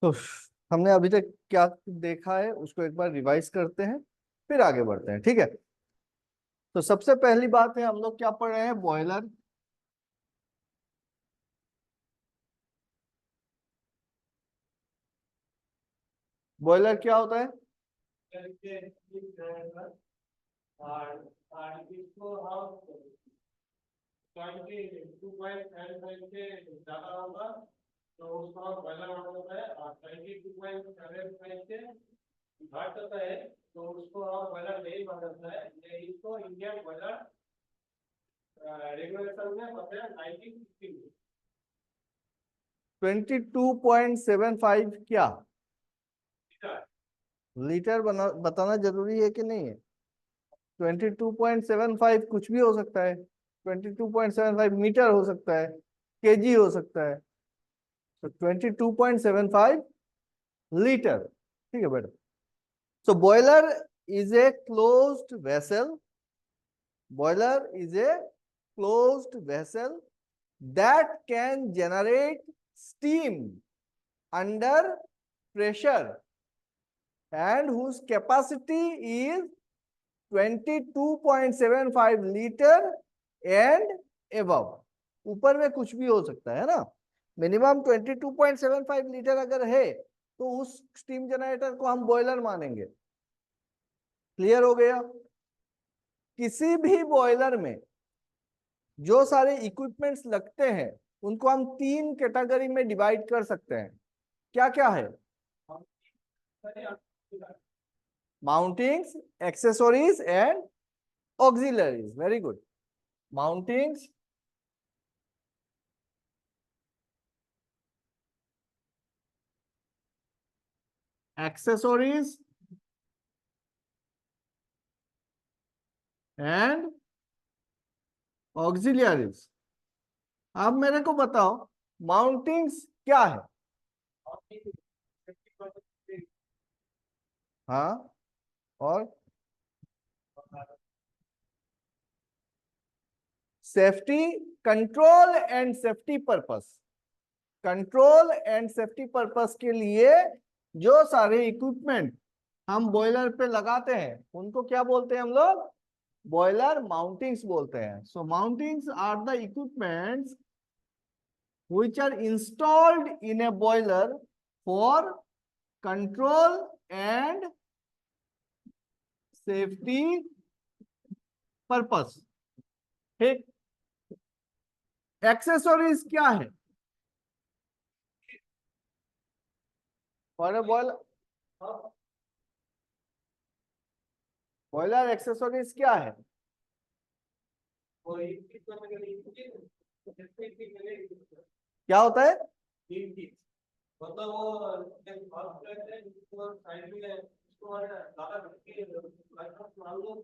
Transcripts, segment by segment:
तो हमने अभी तक क्या देखा है उसको एक बार रिवाइज करते हैं, फिर आगे बढ़ते हैं, ठीक है। तो सबसे पहली बात है, हम लोग क्या पढ़ रहे हैं, बॉयलर। बॉयलर क्या होता है? तो उसको आप बॉयलर वाटर होता है और 22.75 से घाट होता है तो उसको आप बॉयलर नहीं बन जाता है। ये इसको इंडियन बॉयलर रेगुलेशन में बताया 1915। 22.75 क्या लीटर। लीटर बताना जरूरी है कि नहीं है? 22.75 कुछ भी हो सकता है, 22.75 मीटर हो सकता है, केजी हो सकता है। तो 22.75 लीटर, ठीक है बेटा। So boiler is a closed vessel. Boiler is a closed vessel that can generate steam under pressure and whose capacity is 22.75 liter and above. ऊपर में कुछ भी हो सकता है ना, मिनिमम 22.75 लीटर अगर है तो उस स्टीम जनरेटर को हम बॉयलर मानेंगे। क्लियर हो गया? किसी भी बॉयलर में जो सारे इक्विपमेंट्स लगते हैं उनको हम तीन कैटेगरी में डिवाइड कर सकते हैं। क्या क्या है? Mountings, accessories and auxiliaries. Very good. Mountings, accessories and auxiliaries. अब मेरे को बताओ माउंटिंग्स क्या है? हाँ, और safety, control and safety purpose. Control and safety purpose के लिए जो सारे इक्विपमेंट हम बॉयलर पे लगाते हैं उनको क्या बोलते हैं हम लोग? बॉयलर माउंटिंग्स बोलते हैं। So mountings are the equipments which are installed in a boiler for control and safety purpose। ठीक। एक्सेसरीज क्या है for a boiler? Boiler accessories क्या है? क्या होता है? मतलब वो साइड में उसको ज्यादा मान लो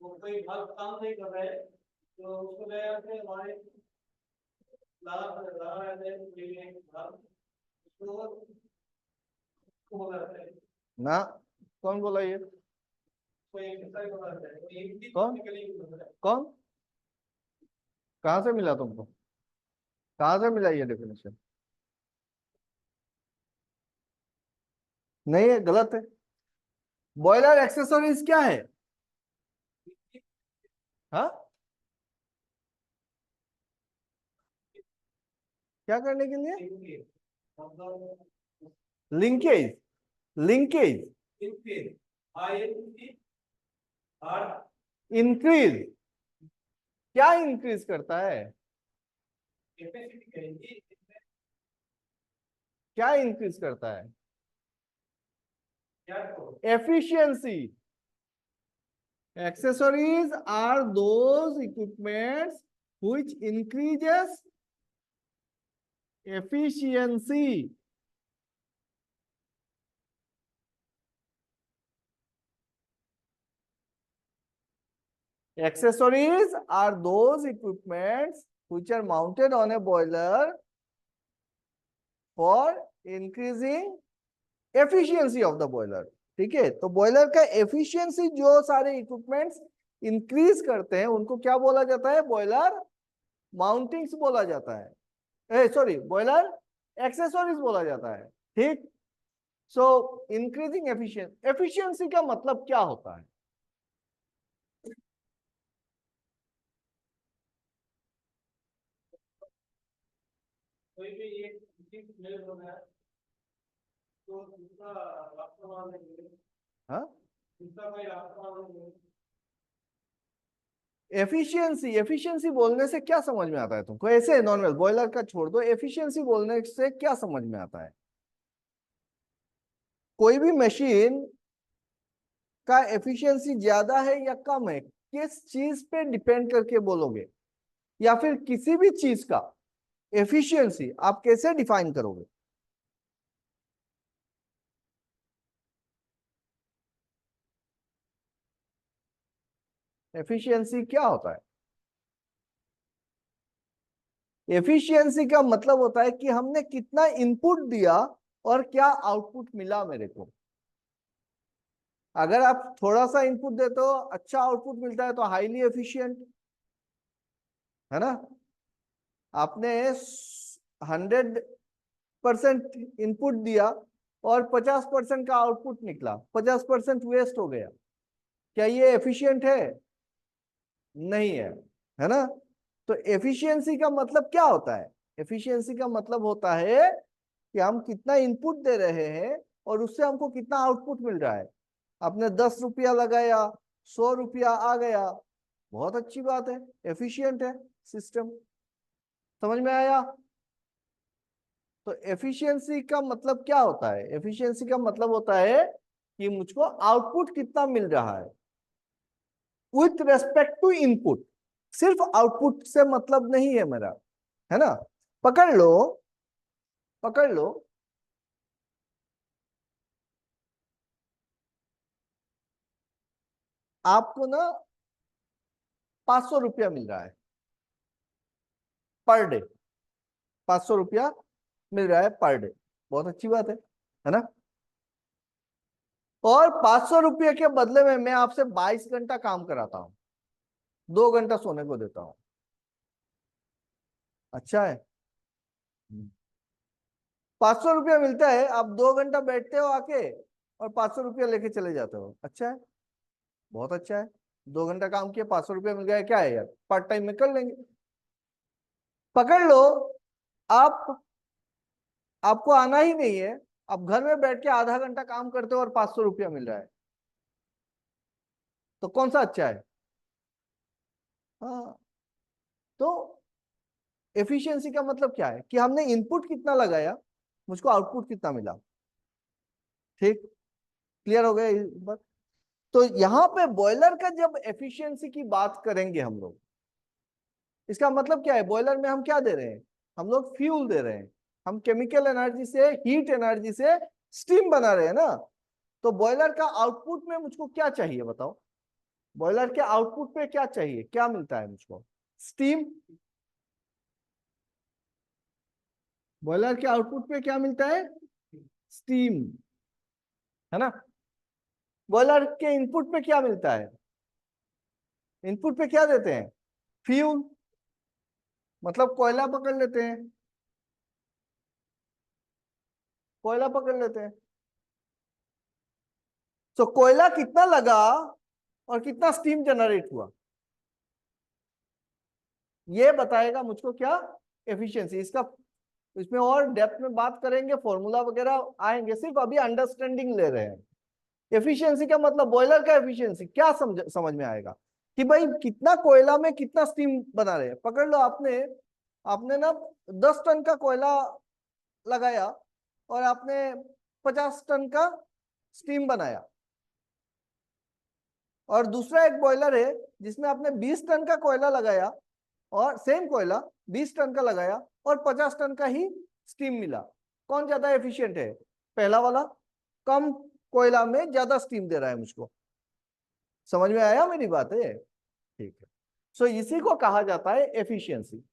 वो कोई भाग काम नहीं कर रहे तो उसको ले आते हमारे लगा रहते हैं उसको बोला जाता है ना, कौन बोला ये? कोई एक्सरसाइज बोला जाता है कौन कौन कहाँ से मिला तुमको? कहाँ से मिला ये डेफिनेशन? नहीं है, गलत है। बॉयलर एक्सेसरीज क्या है? हाँ, क्या करने के लिए? Linkage, linkage, increase. क्या इंक्रीज करता है? क्या इंक्रीज करता है? Efficiency. Accessories are those equipments which increases efficiency. Accessories are those equipments which are mounted on a boiler for increasing efficiency of the boiler। ठीक है, तो बॉयलर का एफिशिएंसी जो सारे इक्विपमेंट्स इंक्रीज करते हैं उनको क्या बोला जाता है? बॉयलर माउंटिंग्स बोला जाता है। सॉरी, बॉयलर एक्सेसरीज बोला जाता है। ठीक। सो इंक्रीजिंग एफिशिएंसी, एफिशिएंसी का मतलब क्या होता है? कोई भी एक चीज मेल होना है तो उसका लापरवाह नहीं है, हाँ, उसका कोई लापरवाह नहीं है। एफिशिएंसी, एफिशिएंसी बोलने से क्या समझ में आता है तुमको? ऐसे नॉर्मल बॉयलर का छोड़ दो, एफिशिएंसी बोलने से क्या समझ में आता है? कोई भी मशीन का एफिशिएंसी ज्यादा है या कम है, किस चीज पे डिपेंड करके बोलोगे? या फिर किसी भी चीज का एफिशिएंसी आप कैसे डिफाइन करोगे? एफिशिएंसी क्या होता है? एफिशिएंसी का मतलब होता है कि हमने कितना इनपुट दिया और क्या आउटपुट मिला मेरे को। अगर आप थोड़ा सा इनपुट देते हो, अच्छा आउटपुट मिलता है, तो हाईली एफिशिएंट, है ना? आपने 100% इनपुट दिया और 50% का आउटपुट निकला, 50% वेस्ट हो गया, क्या ये एफिशिएंट है? नहीं है, है ना? तो एफिशिएंसी का मतलब क्या होता है? एफिशिएंसी का मतलब होता है कि हम कितना इनपुट दे रहे हैं और उससे हमको कितना आउटपुट मिल रहा है। आपने 10 रुपया लगाया, 100 रुपया आ गया, बहुत अच्छी बात है, एफिशिएंट है सिस्टम। समझ में आया? तो एफिशिएंसी का मतलब क्या होता है? एफिशिएंसी का मतलब होता है कि मुझको आउटपुट कितना मिल रहा है विथ रेस्पेक्ट टू इनपुट। सिर्फ आउटपुट से मतलब नहीं है मेरा, है ना? पकड़ लो, पकड़ लो, आपको ना 500 रुपया मिल रहा है पर डे, 500 रुपया मिल रहा है पर डे, बहुत अच्छी बात है ना? और 500 रुपये के बदले में मैं आपसे 22 घंटा काम कराता हूं, 2 घंटा सोने को देता हूं, अच्छा है? 500 रुपया मिलता है, आप 2 घंटा बैठते हो आके और 500 रुपया लेके चले जाते हो, अच्छा है, बहुत अच्छा है। 2 घंटा काम किया, 500 रुपया मिल गया, क्या है यार, पार्ट टाइम में कर लेंगे। पकड़ लो, आप आपको आना ही नहीं है, आप घर में बैठ के आधा घंटा काम करते हो और 500 रुपया मिल रहा है, तो कौन सा अच्छा है? हाँ, तो एफिशिएंसी का मतलब क्या है कि हमने इनपुट कितना लगाया, मुझको आउटपुट कितना मिला। ठीक, क्लियर हो गया इस बात? तो यहाँ पे बॉयलर का जब एफिशिएंसी की बात करेंगे हम लोग, इसका मतलब क्या है? बॉयलर में हम क्या दे रहे हैं? हम लोग फ्यूल दे रहे हैं, हम केमिकल एनर्जी से, हीट एनर्जी से स्टीम बना रहे हैं ना। तो बॉयलर का आउटपुट में मुझको क्या चाहिए बताओ? बॉयलर के आउटपुट पे क्या चाहिए, क्या मिलता है मुझको? स्टीम। बॉयलर के आउटपुट पे क्या मिलता है? स्टीम, है ना? बॉयलर के इनपुट पे क्या मिलता है? इनपुट पे क्या देते हैं? फ्यूल, मतलब कोयला पकड़ लेते हैं, कोयला पकड़ लेते हैं। तो कोयला कितना लगा और कितना स्टीम जनरेट हुआ, ये बताएगा मुझको क्या? एफिशिएंसी। इसका, इसमें और डेप्थ में बात करेंगे, फॉर्मूला वगैरह आएंगे, सिर्फ अभी अंडरस्टैंडिंग ले रहे हैं। एफिशिएंसी का मतलब बॉयलर का एफिशिएंसी क्या समझ में आएगा कि भाई कितना कोयला में कितना स्टीम बना रहे हैं। पकड़ लो, आपने आपने ना 10 टन का कोयला लगाया और आपने 50 टन का स्टीम बनाया, और दूसरा एक बॉयलर है जिसमें आपने 20 टन का कोयला लगाया और सेम कोयला 20 टन का लगाया और 50 टन का ही स्टीम मिला। कौन ज्यादा एफिशिएंट है? पहला वाला, कम कोयला में ज्यादा स्टीम दे रहा है मुझको। समझ में आया मेरी बात है? ठीक है। सो इसी को कहा जाता है एफिशिएंसी।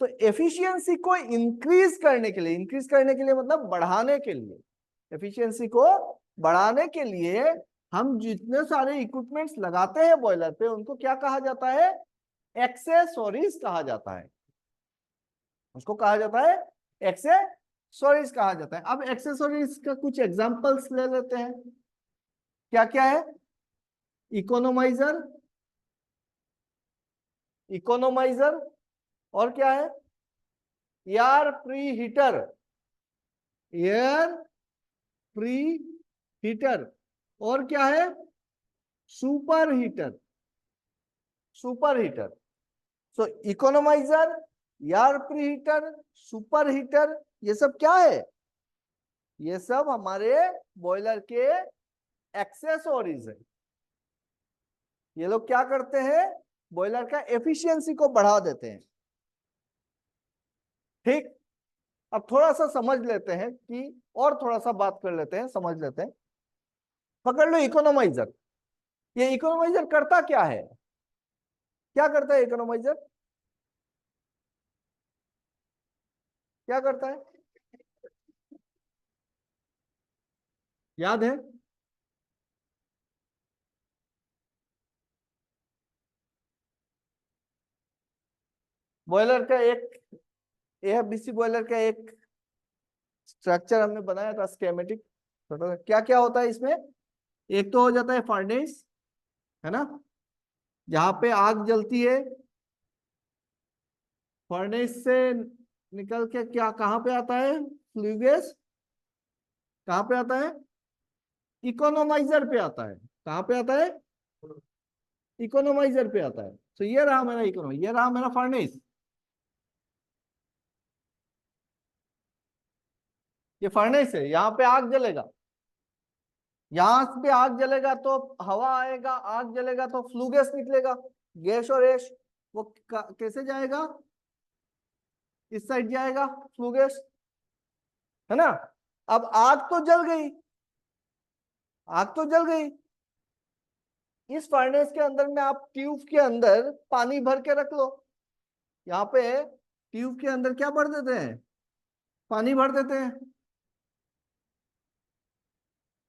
तो एफिशिएंसी को इंक्रीज करने के लिए, इंक्रीज करने के लिए मतलब बढ़ाने के लिए, एफिशिएंसी को बढ़ाने के लिए हम जितने सारे इक्विपमेंट्स लगाते हैं बॉयलर पे, उनको क्या कहा जाता है? एक्सेसरीज कहा जाता है। उसको कहा जाता है एक्सेसरीज। एक्सेसरीज कहा जाता है। अब एक्सेसरीज का कुछ एग्जांपल्स ले लेते हैं। क्या क्या है? इकोनोमाइजर, इकोनोमाइजर, और क्या है? Air pre heater, air pre heater, और क्या है? Super heater, super heater. So economiser, air pre heater, super heater, ये सब क्या है? ये सब हमारे बॉयलर के एक्सेसरीज है। ये लोग क्या करते हैं? बॉयलर का एफिशिएंसी को बढ़ा देते हैं। ठीक, अब थोड़ा सा समझ लेते हैं कि, और थोड़ा सा बात कर लेते हैं, समझ लेते हैं। पकड़ लो इकोनोमाइजर। ये इकोनोमाइजर करता क्या है? क्या करता है इकोनोमाइजर? क्या करता है? याद है? बॉयलर का एक, एफबीसी बॉयलर का एक स्ट्रक्चर हमने बनाया था, स्कीमेटिक। क्या क्या होता है इसमें? एक तो हो जाता है फर्नेस, है ना, जहां पे आग जलती है। फर्नेस से निकल के क्या कहाँ पे आता है? फ्लू गैस कहाँ पे आता है? इकोनोमाइजर पे आता है। कहाँ पे आता है? इकोनोमाइजर पे आता है। तो ये रहा मेरा ये रहा मेरा फर्नेस। ये फर्नेस है, यहाँ पे आग जलेगा। यहाँ पे आग जलेगा तो हवा आएगा, आग जलेगा तो फ्लू गैस निकलेगा। गैस और ऐश वो कैसे जाएगा? इस साइड जाएगा फ्लू गैस, है ना। अब आग तो जल गई, आग तो जल गई। इस फर्नेस के अंदर में आप ट्यूब के अंदर पानी भर के रख लो। यहाँ पे ट्यूब के अंदर क्या भर देते हैं? पानी भर देते हैं।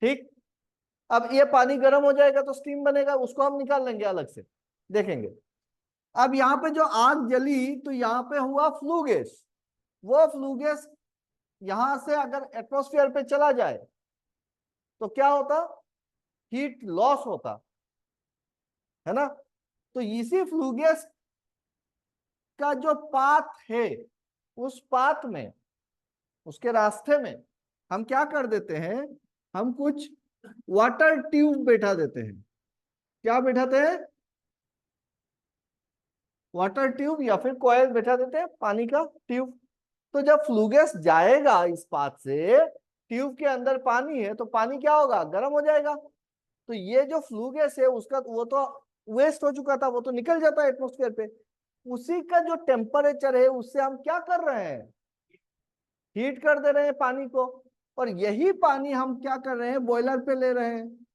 ठीक, अब ये पानी गर्म हो जाएगा तो स्टीम बनेगा, उसको हम निकाल लेंगे अलग से, देखेंगे। अब यहाँ पे जो आग जली तो यहाँ पे हुआ फ्लू गैस। वो फ्लू गैस यहां से अगर एटमॉस्फेयर पे चला जाए तो क्या होता? हीट लॉस होता है ना। तो इसी फ्लू गैस का जो पाथ है, उस पाथ में, उसके रास्ते में हम क्या कर देते हैं? हम कुछ वाटर ट्यूब बैठा देते हैं। क्या बैठाते हैं? वाटर ट्यूब या फिर कॉइल बैठा देते हैं, पानी का ट्यूब। तो जब फ्लू गैस जाएगा इस पाथ से, ट्यूब के अंदर पानी है तो पानी क्या होगा? गर्म हो जाएगा। तो ये जो फ्लू गैस है उसका, वो तो वेस्ट हो चुका था, वो तो निकल जाता है एटमॉस्फेयर पे। उसी का जो टेम्परेचर है उससे हम क्या कर रहे हैं? हीट कर दे रहे हैं पानी को। और यही पानी हम क्या कर रहे हैं? बॉयलर पे ले रहे हैं।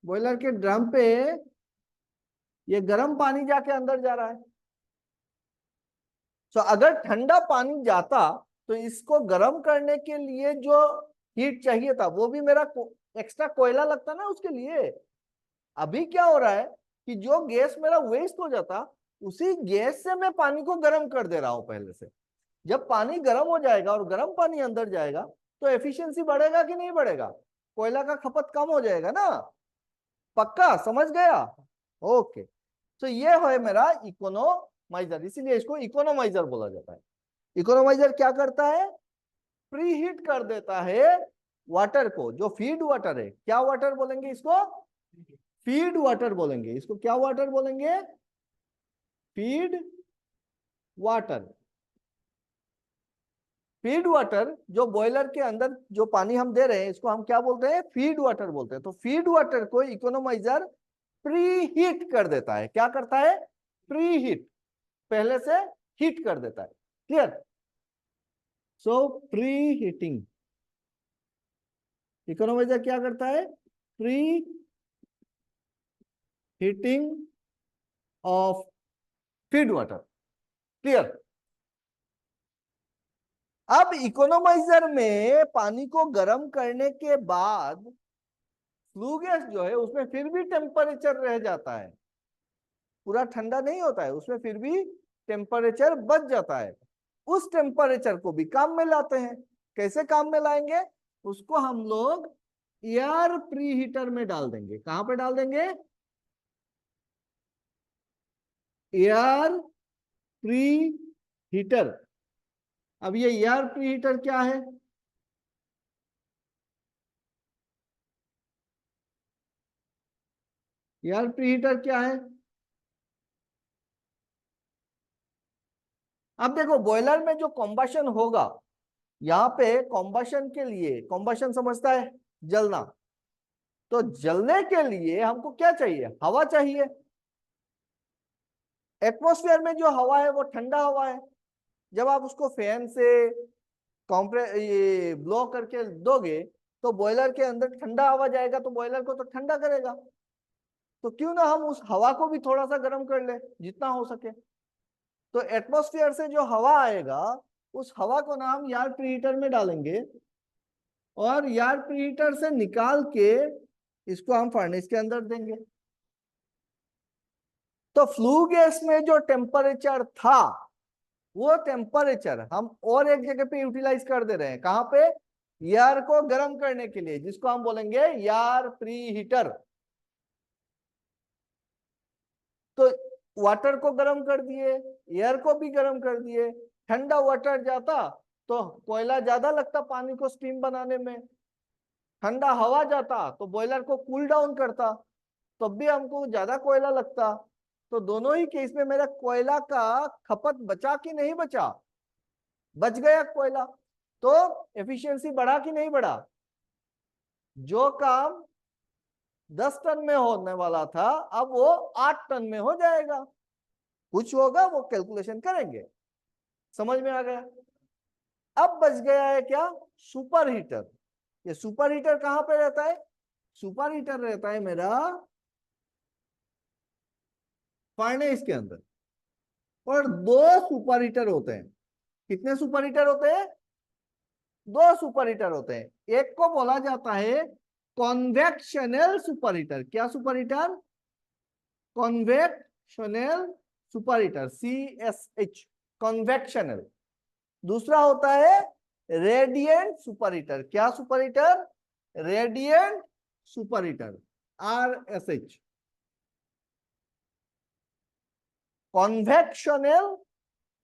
बॉयलर के ड्रम पे ये गर्म पानी जाके अंदर जा रहा है। तो अगर ठंडा पानी जाता तो इसको गर्म करने के लिए जो हीट चाहिए था वो भी मेरा एक्स्ट्रा कोयला लगता ना उसके लिए। अभी क्या हो रहा है कि जो गैस मेरा वेस्ट हो जाता, उसी गैस से मैं पानी को गर्म कर दे रहा हूं पहले से। जब पानी गर्म हो जाएगा और गर्म पानी अंदर जाएगा तो एफिशिएंसी बढ़ेगा कि नहीं बढ़ेगा? कोयला का खपत कम हो जाएगा ना। पक्का समझ गया? ओके। तो ये है मेरा इकोनोमाइजर, इसीलिए इसको इकोनोमाइजर बोला जाता है। इकोनोमाइजर क्या करता है? प्री हीट कर देता है वाटर को, जो फीड वाटर है। क्या वाटर बोलेंगे इसको? फीड वाटर बोलेंगे इसको। क्या वाटर बोलेंगे? Feed water. फीड वाटर जो बॉयलर के अंदर जो पानी हम दे रहे हैं इसको हम क्या बोलते हैं? फीड वाटर बोलते हैं। तो फीड वाटर को इकोनोमाइजर प्री हीट कर देता है। क्या करता है? प्री हीट, पहले से हीट कर देता है। क्लियर? सो प्री हीटिंग, इकोनोमाइजर क्या करता है? Pre heating of feed water. Clear? अब इकोनोमाइजर में पानी को गर्म करने के बाद फ्लू गैस जो है उसमें फिर भी टेम्परेचर रह जाता है, पूरा ठंडा नहीं होता है, उसमें फिर भी टेम्परेचर बच जाता है। उस टेम्परेचर को भी काम में लाते हैं। कैसे काम में लाएंगे? उसको हम लोग एयर प्री हीटर में डाल देंगे। कहां पे डाल देंगे? Air pre heater. अब ये एयर प्री हीटर क्या है? एयर प्री हीटर क्या है? अब देखो बॉयलर में जो कॉम्बशन होगा, यहाँ पे कॉम्बशन के लिए, कॉम्बशन समझता है जलना, तो जलने के लिए हमको क्या चाहिए? हवा चाहिए। एटमॉस्फेयर में जो हवा है वो ठंडा हवा है। जब आप उसको फैन से कॉम्प्रे ये ब्लो करके दोगे तो बॉयलर के अंदर ठंडा हवा जाएगा, तो बॉयलर को तो ठंडा करेगा। तो क्यों ना हम उस हवा को भी थोड़ा सा गर्म कर ले जितना हो सके। तो एटमॉस्फेयर से जो हवा आएगा, उस हवा को ना हम एयर प्रीहीटर में डालेंगे, और एयर प्रीहीटर से निकाल के इसको हम फर्नेस के अंदर देंगे। तो फ्लू गैस में जो टेम्परेचर था, वो टेम्परेचर हम और एक जगह पे यूटिलाइज कर दे रहे हैं। कहां पे? एयर को गर्म करने के लिए, जिसको हम बोलेंगे एयर प्री हीटर। तो वाटर को गर्म कर दिए, एयर को भी गर्म कर दिए। ठंडा वाटर जाता तो कोयला ज्यादा लगता पानी को स्टीम बनाने में, ठंडा हवा जाता तो बॉयलर को कूल डाउन करता, तब भी हमको ज्यादा कोयला लगता। तो दोनों ही केस में मेरा कोयला का खपत बचा कि नहीं बचा? बच गया कोयला। तो एफिशिएंसी बढ़ा कि नहीं बढ़ा? जो काम 10 टन में होने वाला था, अब वो 8 टन में हो जाएगा। कुछ होगा वो कैलकुलेशन करेंगे। समझ में आ गया? अब बच गया है क्या? Super heater. ये सुपर हीटर कहां पे रहता है? सुपर हीटर रहता है मेरा फर्नेस के अंदर। और दो सुपर हीटर होते हैं। कितने सुपर हीटर होते हैं? दो सुपर हीटर होते हैं। एक को बोला जाता है कॉन्वेक्शनल सुपर हीटर। क्या super heater? Convectional super heater, CSH, convectional. दूसरा होता है रेडिएंट सुपर हीटर। क्या super heater? Radiant super heater, RSH। Convectional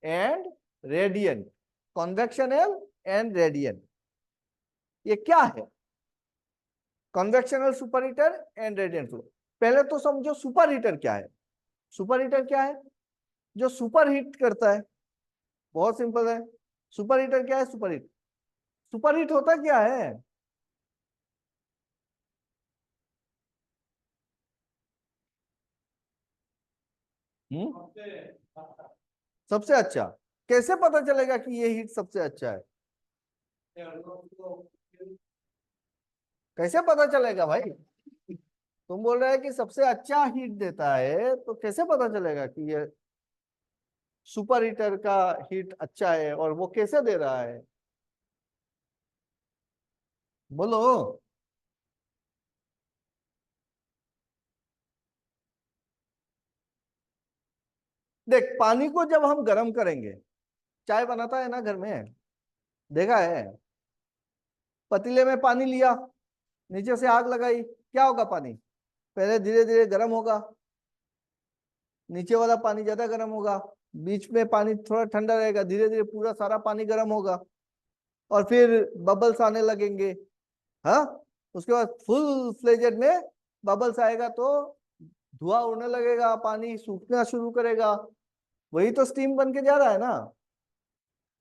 and radiant, convectional and radiant, ये क्या है? Convectional super heater and radiant super. पहले तो समझो सुपर हीटर क्या है। सुपर हीटर क्या है? जो सुपर हीट करता है। बहुत सिंपल है। सुपर हीटर क्या है? Super heat. सुपर हीट होता क्या है? सबसे अच्छा। कैसे पता चलेगा कि ये हीट सबसे अच्छा है? कैसे पता चलेगा भाई? तुम बोल रहे हैं कि सबसे अच्छा हीट देता है, तो कैसे पता चलेगा कि ये सुपर हीटर का हीट अच्छा है? और वो कैसे दे रहा है? बोलो। देख, पानी को जब हम गर्म करेंगे, चाय बनाता है ना घर में, देखा है? पतीले में पानी लिया, नीचे से आग लगाई, क्या होगा? पानी पहले धीरे धीरे गर्म होगा, नीचे वाला पानी ज्यादा गर्म होगा, बीच में पानी थोड़ा ठंडा रहेगा, धीरे धीरे पूरा सारा पानी गर्म होगा, और फिर बबल्स आने लगेंगे। हाँ, उसके बाद फुल फ्लेजेड में बबल्स आएगा तो धुआं उड़ने लगेगा, पानी सूखना शुरू करेगा। वही तो स्टीम बन के जा रहा है ना।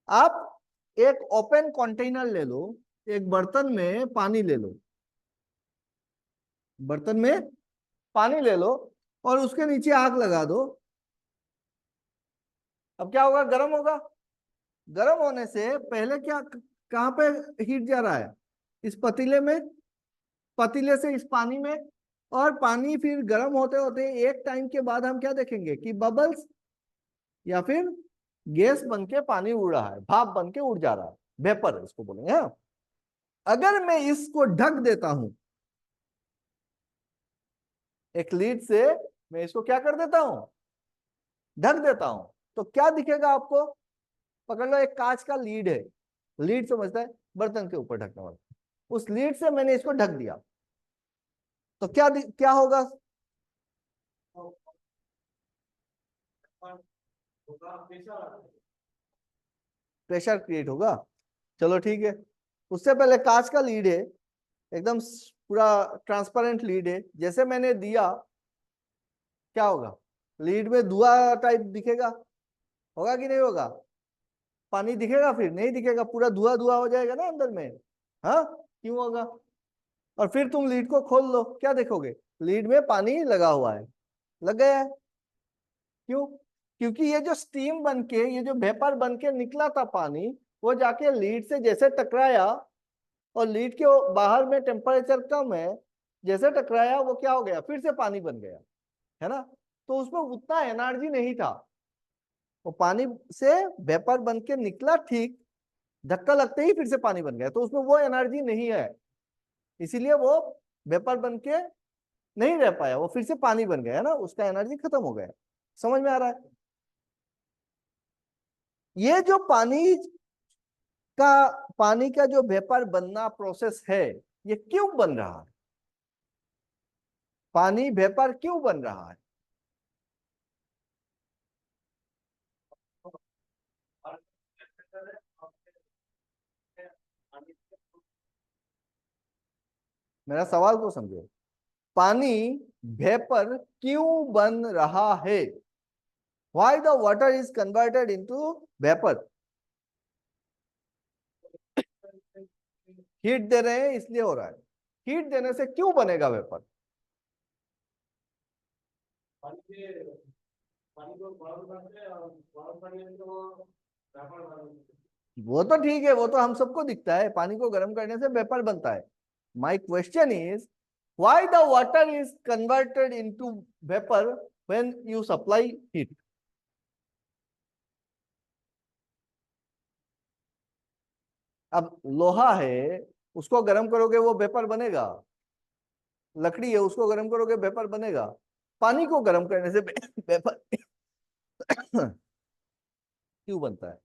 आप एक ओपन कंटेनर ले लो, एक बर्तन में पानी ले लो, बर्तन में पानी ले लो, और उसके नीचे आग लगा दो। अब क्या होगा? गर्म होगा। गर्म होने से पहले क्या, कहां पे हीट जा रहा है? इस पतीले में, पतीले से इस पानी में, और पानी फिर गर्म होते होते एक टाइम के बाद हम क्या देखेंगे कि बबल्स या फिर गैस बन के पानी उड़ रहा है, भाप बन के उड़ जा रहा है, वेपर इसको बोलेंगे। हाँ? अगर मैं इसको ढक देता हूं एक लीड से, मैं इसको क्या कर देता हूं? ढक देता हूं, तो क्या दिखेगा आपको? पकड़ लो, एक कांच का लीड है, लीड समझता है बर्तन के ऊपर ढकने वाला। उस लीड से मैंने इसको ढक दिया तो क्या होगा? प्रेशर क्रिएट होगा। चलो ठीक है, उससे पहले कांच का लीड है, एकदम पूरा ट्रांसपेरेंट लीड है, जैसे मैंने दिया क्या होगा? लीड में धुआं टाइप दिखेगा, होगा कि नहीं होगा? पानी दिखेगा? फिर नहीं दिखेगा, पूरा धुआं धुआं हो जाएगा ना अंदर में। हाँ, क्यों होगा? और फिर तुम लीड को खोल लो, क्या देखोगे? लीड में पानी लगा हुआ है, लग गया है। क्यों? क्योंकि ये जो स्टीम बन के, ये जो वेपर बन के निकला था पानी, वो जाके लीड से जैसे टकराया, और लीड के बाहर में टेम्परेचर कम है, जैसे टकराया वो क्या हो गया? फिर से पानी बन गया, है ना? तो उसमें उतना एनर्जी नहीं था, वो पानी से वेपर बन के निकला, ठीक, धक्का लगते ही फिर से पानी बन गया, तो उसमें वो एनर्जी नहीं है, इसीलिए वो वेपर बन के नहीं रह पाया, वो फिर से पानी बन गया, है ना? उसका एनर्जी खत्म हो गया। समझ में आ रहा है? ये जो पानी का जो वेपर बनना प्रोसेस है, ये क्यों बन रहा है? पानी वेपर क्यों बन रहा है? मेरा सवाल को समझो, पानी वेपर क्यों बन रहा है? Why the water is converted into vapor? Heat दे रहे हैं इसलिए हो रहा है। हीट देने से क्यों बनेगा वेपर? वो तो ठीक है, वो तो हम सबको दिखता है, पानी को गर्म करने से वेपर बनता है। My question is, why the water is converted into vapour when you supply heat? अब लोहा है, उसको गर्म करोगे वो वेपर बनेगा। लकड़ी है, उसको गर्म करोगे वेपर बनेगा। पानी को गर्म करने से वेपर क्यों बनता है?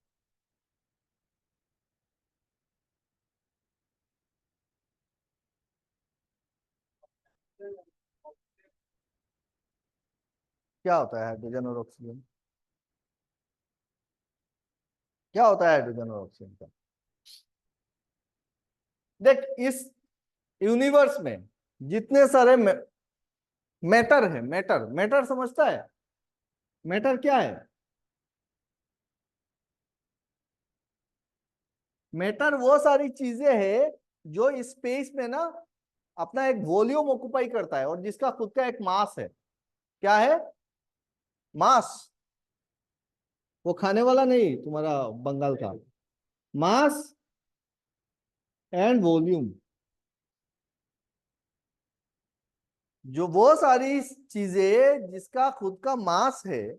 क्या होता है हाइड्रोजन और ऑक्सीजन? क्या होता है हाइड्रोजन और ऑक्सीजन का? देख, इस यूनिवर्स में जितने सारे मैटर है, मैटर, मैटर समझता है? मैटर क्या है? मैटर वो सारी चीजें हैं जो स्पेस में ना अपना एक वॉल्यूम ऑक्युपाई करता है और जिसका खुद का एक मास है। क्या है? मास। वो खाने वाला नहीं तुम्हारा बंगाल का। मास एंड वॉल्यूम, जो वो सारी चीजें जिसका खुद का मास है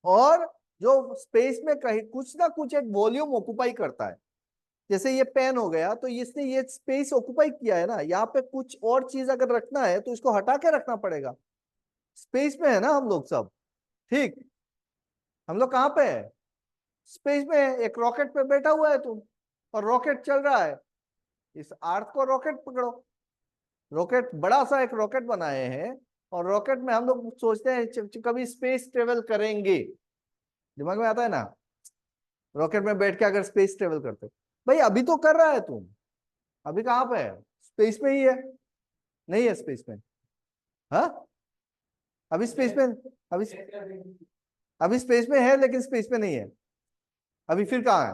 और जो स्पेस में कहीं कुछ ना कुछ एक वॉल्यूम ऑक्युपाई करता है। जैसे ये पेन हो गया, तो इसने ये स्पेस ऑक्युपाई किया है ना, यहाँ पे कुछ और चीज अगर रखना है तो इसको हटा के रखना पड़ेगा। स्पेस में है ना हम लोग सब, ठीक? हम लोग कहाँ पे है? स्पेस में है। एक रॉकेट पे बैठा हुआ है तुम, और रॉकेट चल रहा है, इस अर्थ को रॉकेट पकड़ो। रॉकेट, बड़ा सा एक रॉकेट बनाए हैं, और रॉकेट में हम लोग सोचते हैं कभी स्पेस ट्रेवल करेंगे, दिमाग में आता है ना? रॉकेट में बैठ के अगर स्पेस ट्रेवल करते, भाई अभी तो कर रहा है तुम, अभी कहाँ पे है? स्पेस में ही है। नहीं है स्पेस में? हाँ, अभी स्पेस में, अभी अभी स्पेस में है लेकिन स्पेस में नहीं है। अभी फिर कहाँ है?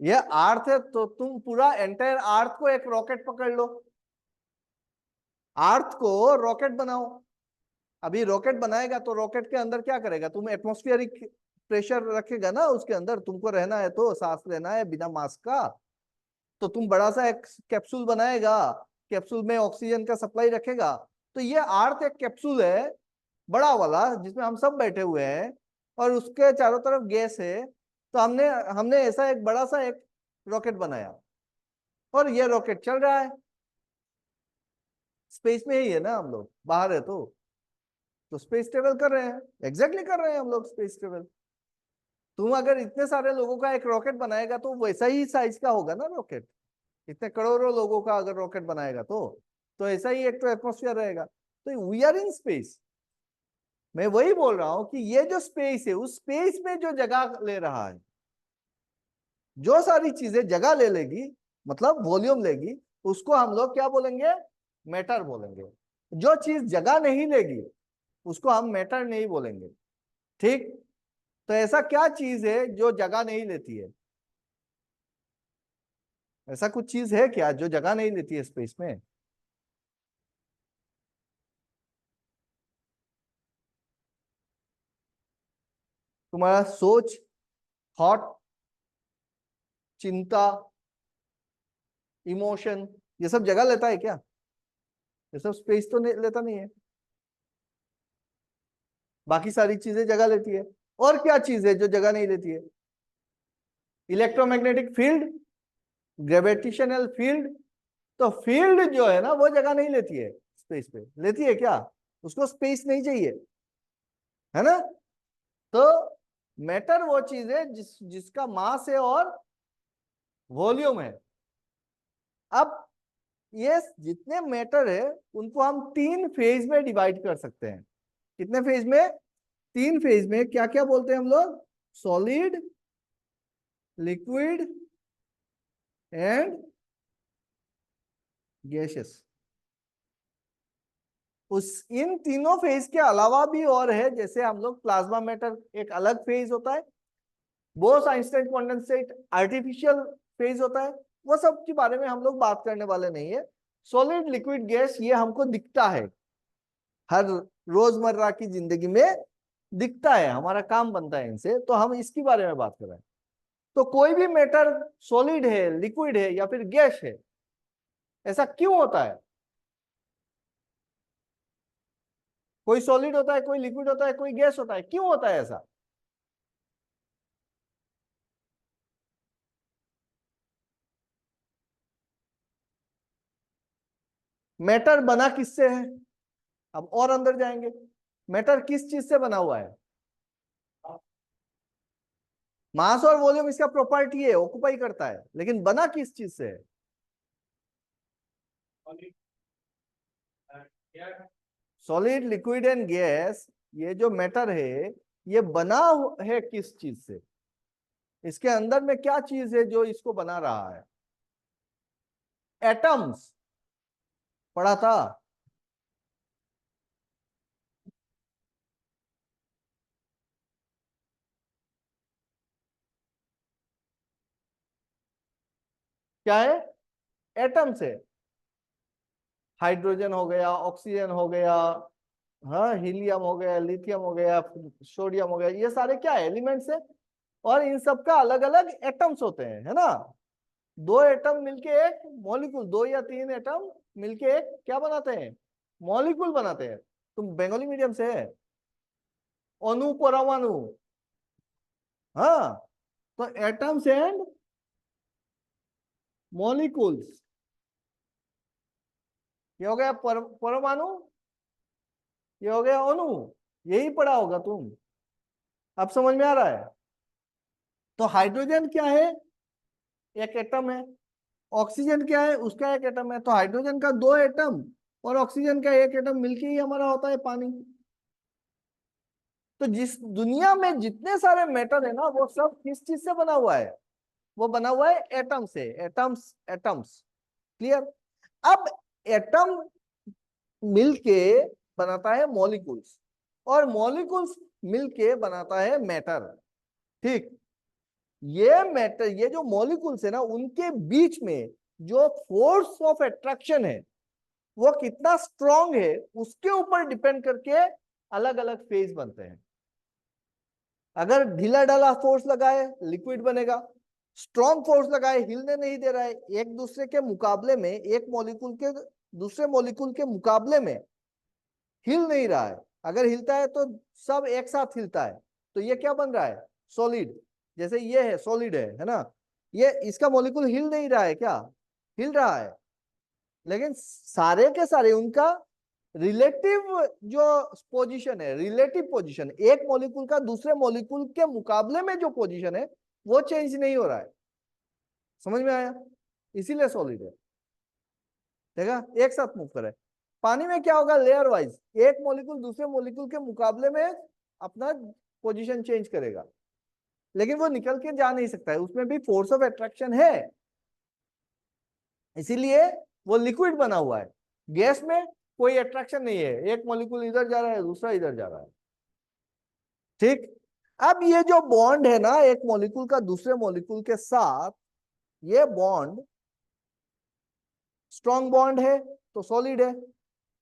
ये अर्थ है, तो तुम पूरा एंटायर अर्थ को एक रॉकेट पकड़ लो, अर्थ को रॉकेट बनाओ। अभी रॉकेट बनाएगा तो रॉकेट के अंदर क्या करेगा? तुम एटमॉस्फेरिक प्रेशर रखेगा ना उसके अंदर, तुमको रहना है तो, सांस लेना है बिना मास्क का, तो तुम बड़ा सा एक कैप्सूल बनाएगा, कैप्सूल में ऑक्सीजन का सप्लाई रखेगा। तो ये अर्थ एक कैप्सूल है बड़ा वाला, जिसमें हम सब बैठे हुए हैं, और उसके चारों तरफ गैस है। तो हमने हमने ऐसा एक बड़ा सा एक रॉकेट बनाया, और ये रॉकेट चल रहा है। स्पेस में ही है ना हम लोग, बाहर है तो स्पेस ट्रेवल कर रहे हैं, एग्जैक्टली कर रहे हैं हम लोग स्पेस ट्रेवल। तुम अगर इतने सारे लोगों का एक रॉकेट बनाएगा तो वैसा ही साइज का होगा ना रॉकेट। इतने करोड़ों लोगों का अगर रॉकेट बनाएगा तो ऐसा ही एक तो एटमोस्फियर रहेगा। तो वी आर इन स्पेस। मैं वही बोल रहा हूं कि ये जो स्पेस है, उस स्पेस में जो जगह ले रहा है, जो सारी चीजें जगह ले लेगी, मतलब वॉल्यूम लेगी, उसको हम लोग क्या बोलेंगे? मैटर बोलेंगे। जो चीज जगह नहीं लेगी उसको हम मैटर नहीं बोलेंगे। ठीक। तो ऐसा क्या चीज है जो जगह नहीं लेती है? ऐसा कुछ चीज है क्या जो जगह नहीं लेती है स्पेस में? तुम्हारा सोच, थॉट, चिंता, इमोशन, ये सब जगह लेता है क्या? ये सब स्पेस तो नहीं लेता, नहीं है। बाकी सारी चीजें जगह लेती है। और क्या चीज है जो जगह नहीं लेती है? Electromagnetic field, gravitational field. तो फील्ड जो है ना वो जगह नहीं लेती है स्पेस पे, लेती है क्या? उसको स्पेस नहीं चाहिए, है ना? तो मैटर वो चीज है जिसका मास है और वॉल्यूम है। अब ये जितने मैटर है उनको हम तीन फेज में डिवाइड कर सकते हैं। कितने फेज में? तीन फेज में। क्या क्या बोलते हैं हम लोग? Solid, liquid and gases. उस इन तीनों फेज के अलावा भी और है, जैसे हम लोग प्लाज्मा मैटर एक अलग फेज होता है, Bose Einstein condensate artificial phase होता है। वो सब के बारे में हम लोग बात करने वाले नहीं है। सॉलिड, लिक्विड, गैस ये हमको दिखता है, हर रोजमर्रा की जिंदगी में दिखता है, हमारा काम बनता है इनसे, तो हम इसके बारे में बात कर रहे हैं। तो कोई भी मैटर सॉलिड है, लिक्विड है या फिर गैस है, ऐसा क्यों होता है? कोई सॉलिड होता है, कोई लिक्विड होता है, कोई गैस होता है, क्यों होता है ऐसा? मैटर बना किससे है? अब और अंदर जाएंगे, मैटर किस चीज से बना हुआ है? मास और वॉल्यूम इसका प्रॉपर्टी है, ऑक्युपाई करता है, लेकिन बना किस चीज से है? सॉलिड, लिक्विड एंड गैस, ये जो मैटर है ये बना है किस चीज से? इसके अंदर में क्या चीज है जो इसको बना रहा है? एटम्स। पढ़ा था। क्या है? एटम्स है। हाइड्रोजन हो गया, ऑक्सीजन हो गया, हाँ, हीलियम हो गया, लिथियम हो गया, सोडियम हो गया, ये सारे क्या एलिमेंट्स है? और इन सब का अलग अलग एटम्स होते हैं, है ना? दो एटम मिलके एक मॉलिक्यूल, दो या तीन एटम मिलके एक क्या बनाते हैं? मॉलिक्यूल बनाते हैं। तुम बंगाली मीडियम से है? अणु, परमाणु। हाँ। तो एटम्स एंड मॉलिक्यूल्स, ये हो गया परमाणु, ये हो गया अणु। यही पढ़ा होगा तुम। अब समझ में आ रहा है? तो हाइड्रोजन क्या है? एक एटम है। ऑक्सीजन क्या है? उसका एक एटम है। तो हाइड्रोजन का दो एटम और ऑक्सीजन का एक एटम मिलके ही हमारा होता है पानी। तो जिस दुनिया में जितने सारे मैटर है ना वो सब किस चीज से बना हुआ है? वो बना हुआ है एटम से। Atoms, atoms. क्लियर? अब एटम मिलके बनाता है मॉलिक्यूल्स, और मॉलिक्यूल्स मिलके बनाता है मैटर। ठीक। ये मैटर, ये जो मॉलिक्यूल्स है ना, उनके बीच में जो फोर्स ऑफ अट्रैक्शन है वो कितना स्ट्रांग है उसके ऊपर डिपेंड करके अलग अलग फेज बनते हैं। अगर ढीला ढाला फोर्स लगाए लिक्विड बनेगा, स्ट्रॉन्ग फोर्स लगाए हिलने नहीं दे रहा है, एक दूसरे के मुकाबले में, एक मॉलिक्यूल के दूसरे मॉलिक्यूल के मुकाबले में हिल नहीं रहा है, अगर हिलता है तो सब एक साथ हिलता है, तो ये क्या बन रहा है? सॉलिड। जैसे ये है सॉलिड है ना? ये इसका मॉलिक्यूल हिल नहीं रहा है क्या? हिल रहा है। लेकिन सारे के सारे उनका रिलेटिव जो पोजीशन है, रिलेटिव पोजीशन, एक मॉलिक्यूल का दूसरे मॉलिक्यूल के मुकाबले में जो पोजीशन है वो चेंज नहीं हो रहा है। समझ में आया? इसीलिए सॉलिड है। देखा, एक साथ मूव करे। पानी में क्या होगा, लेयर वाइज एक मॉलिक्यूल दूसरे मॉलिक्यूल के मुकाबले में अपना पोजीशन चेंज करेगा, लेकिन वो निकल के जा नहीं सकता है, उसमें भी फोर्स ऑफ अट्रैक्शन है, इसीलिए वो लिक्विड बना हुआ है। गैस में कोई अट्रैक्शन नहीं है, एक मॉलिक्यूल इधर जा रहा है दूसरा इधर जा रहा है। ठीक, अब ये जो बॉन्ड है ना एक मॉलिक्यूल का दूसरे मॉलिक्यूल के साथ, ये बॉन्ड स्ट्रॉन्ग बॉन्ड है तो सॉलिड है,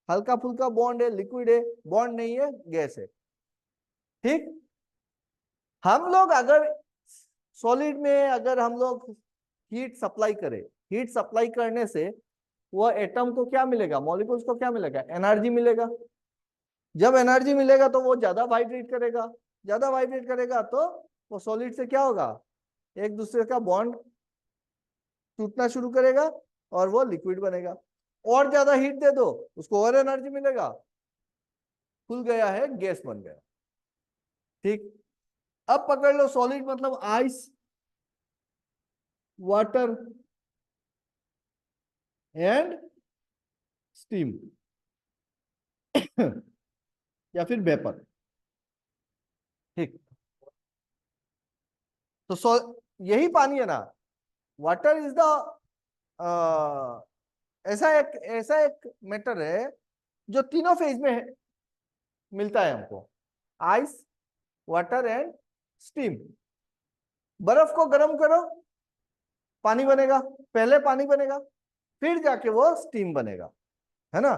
हल्का फुल्का बॉन्ड है लिक्विड है, बॉन्ड नहीं है गैस है। ठीक, हम लोग अगर सॉलिड में अगर हम लोग हीट सप्लाई करें, हीट सप्लाई करने से वो एटम को क्या मिलेगा, मॉलिक्यूल्स को क्या मिलेगा, एनर्जी मिलेगा। जब एनर्जी मिलेगा तो वो ज्यादा वाइब्रेट करेगा, ज्यादा वाइब्रेट करेगा तो वो सॉलिड से क्या होगा, एक दूसरे का बॉन्ड टूटना शुरू करेगा और वो लिक्विड बनेगा। और ज्यादा हीट दे दो उसको और एनर्जी मिलेगा, खुल गया है, गैस बन गया। ठीक, अब पकड़ लो सॉलिड मतलब आइस, वाटर एंड स्टीम या फिर वेपर। ठीक, तो यही पानी है ना, वाटर इज द ऐसा एक मैटर है जो तीनों फेज में है, मिलता है हमको, आइस वाटर एंड स्टीम। बर्फ को गर्म करो पानी बनेगा, पहले पानी बनेगा फिर जाके वो स्टीम बनेगा, है ना।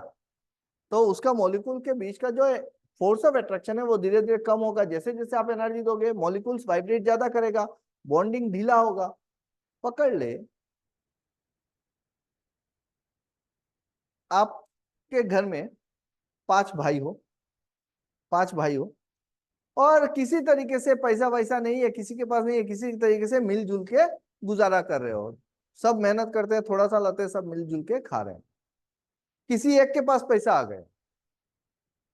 तो उसका मॉलिक्यूल के बीच का जो फोर्स ऑफ अट्रैक्शन है वो धीरे धीरे कम होगा, जैसे जैसे आप एनर्जी दोगे मॉलिक्यूल्स वाइब्रेट ज्यादा करेगा, बॉन्डिंग ढीला होगा। पकड़ ले आपके घर में पांच भाई हो, पांच भाई हो और किसी तरीके से पैसा वैसा नहीं है, किसी के पास नहीं है, किसी तरीके से मिलजुल के गुजारा कर रहे हो, सब मेहनत करते हैं, थोड़ा सा लाते हैं, सब मिलजुल के खा रहे हैं। किसी एक के पास पैसा आ गया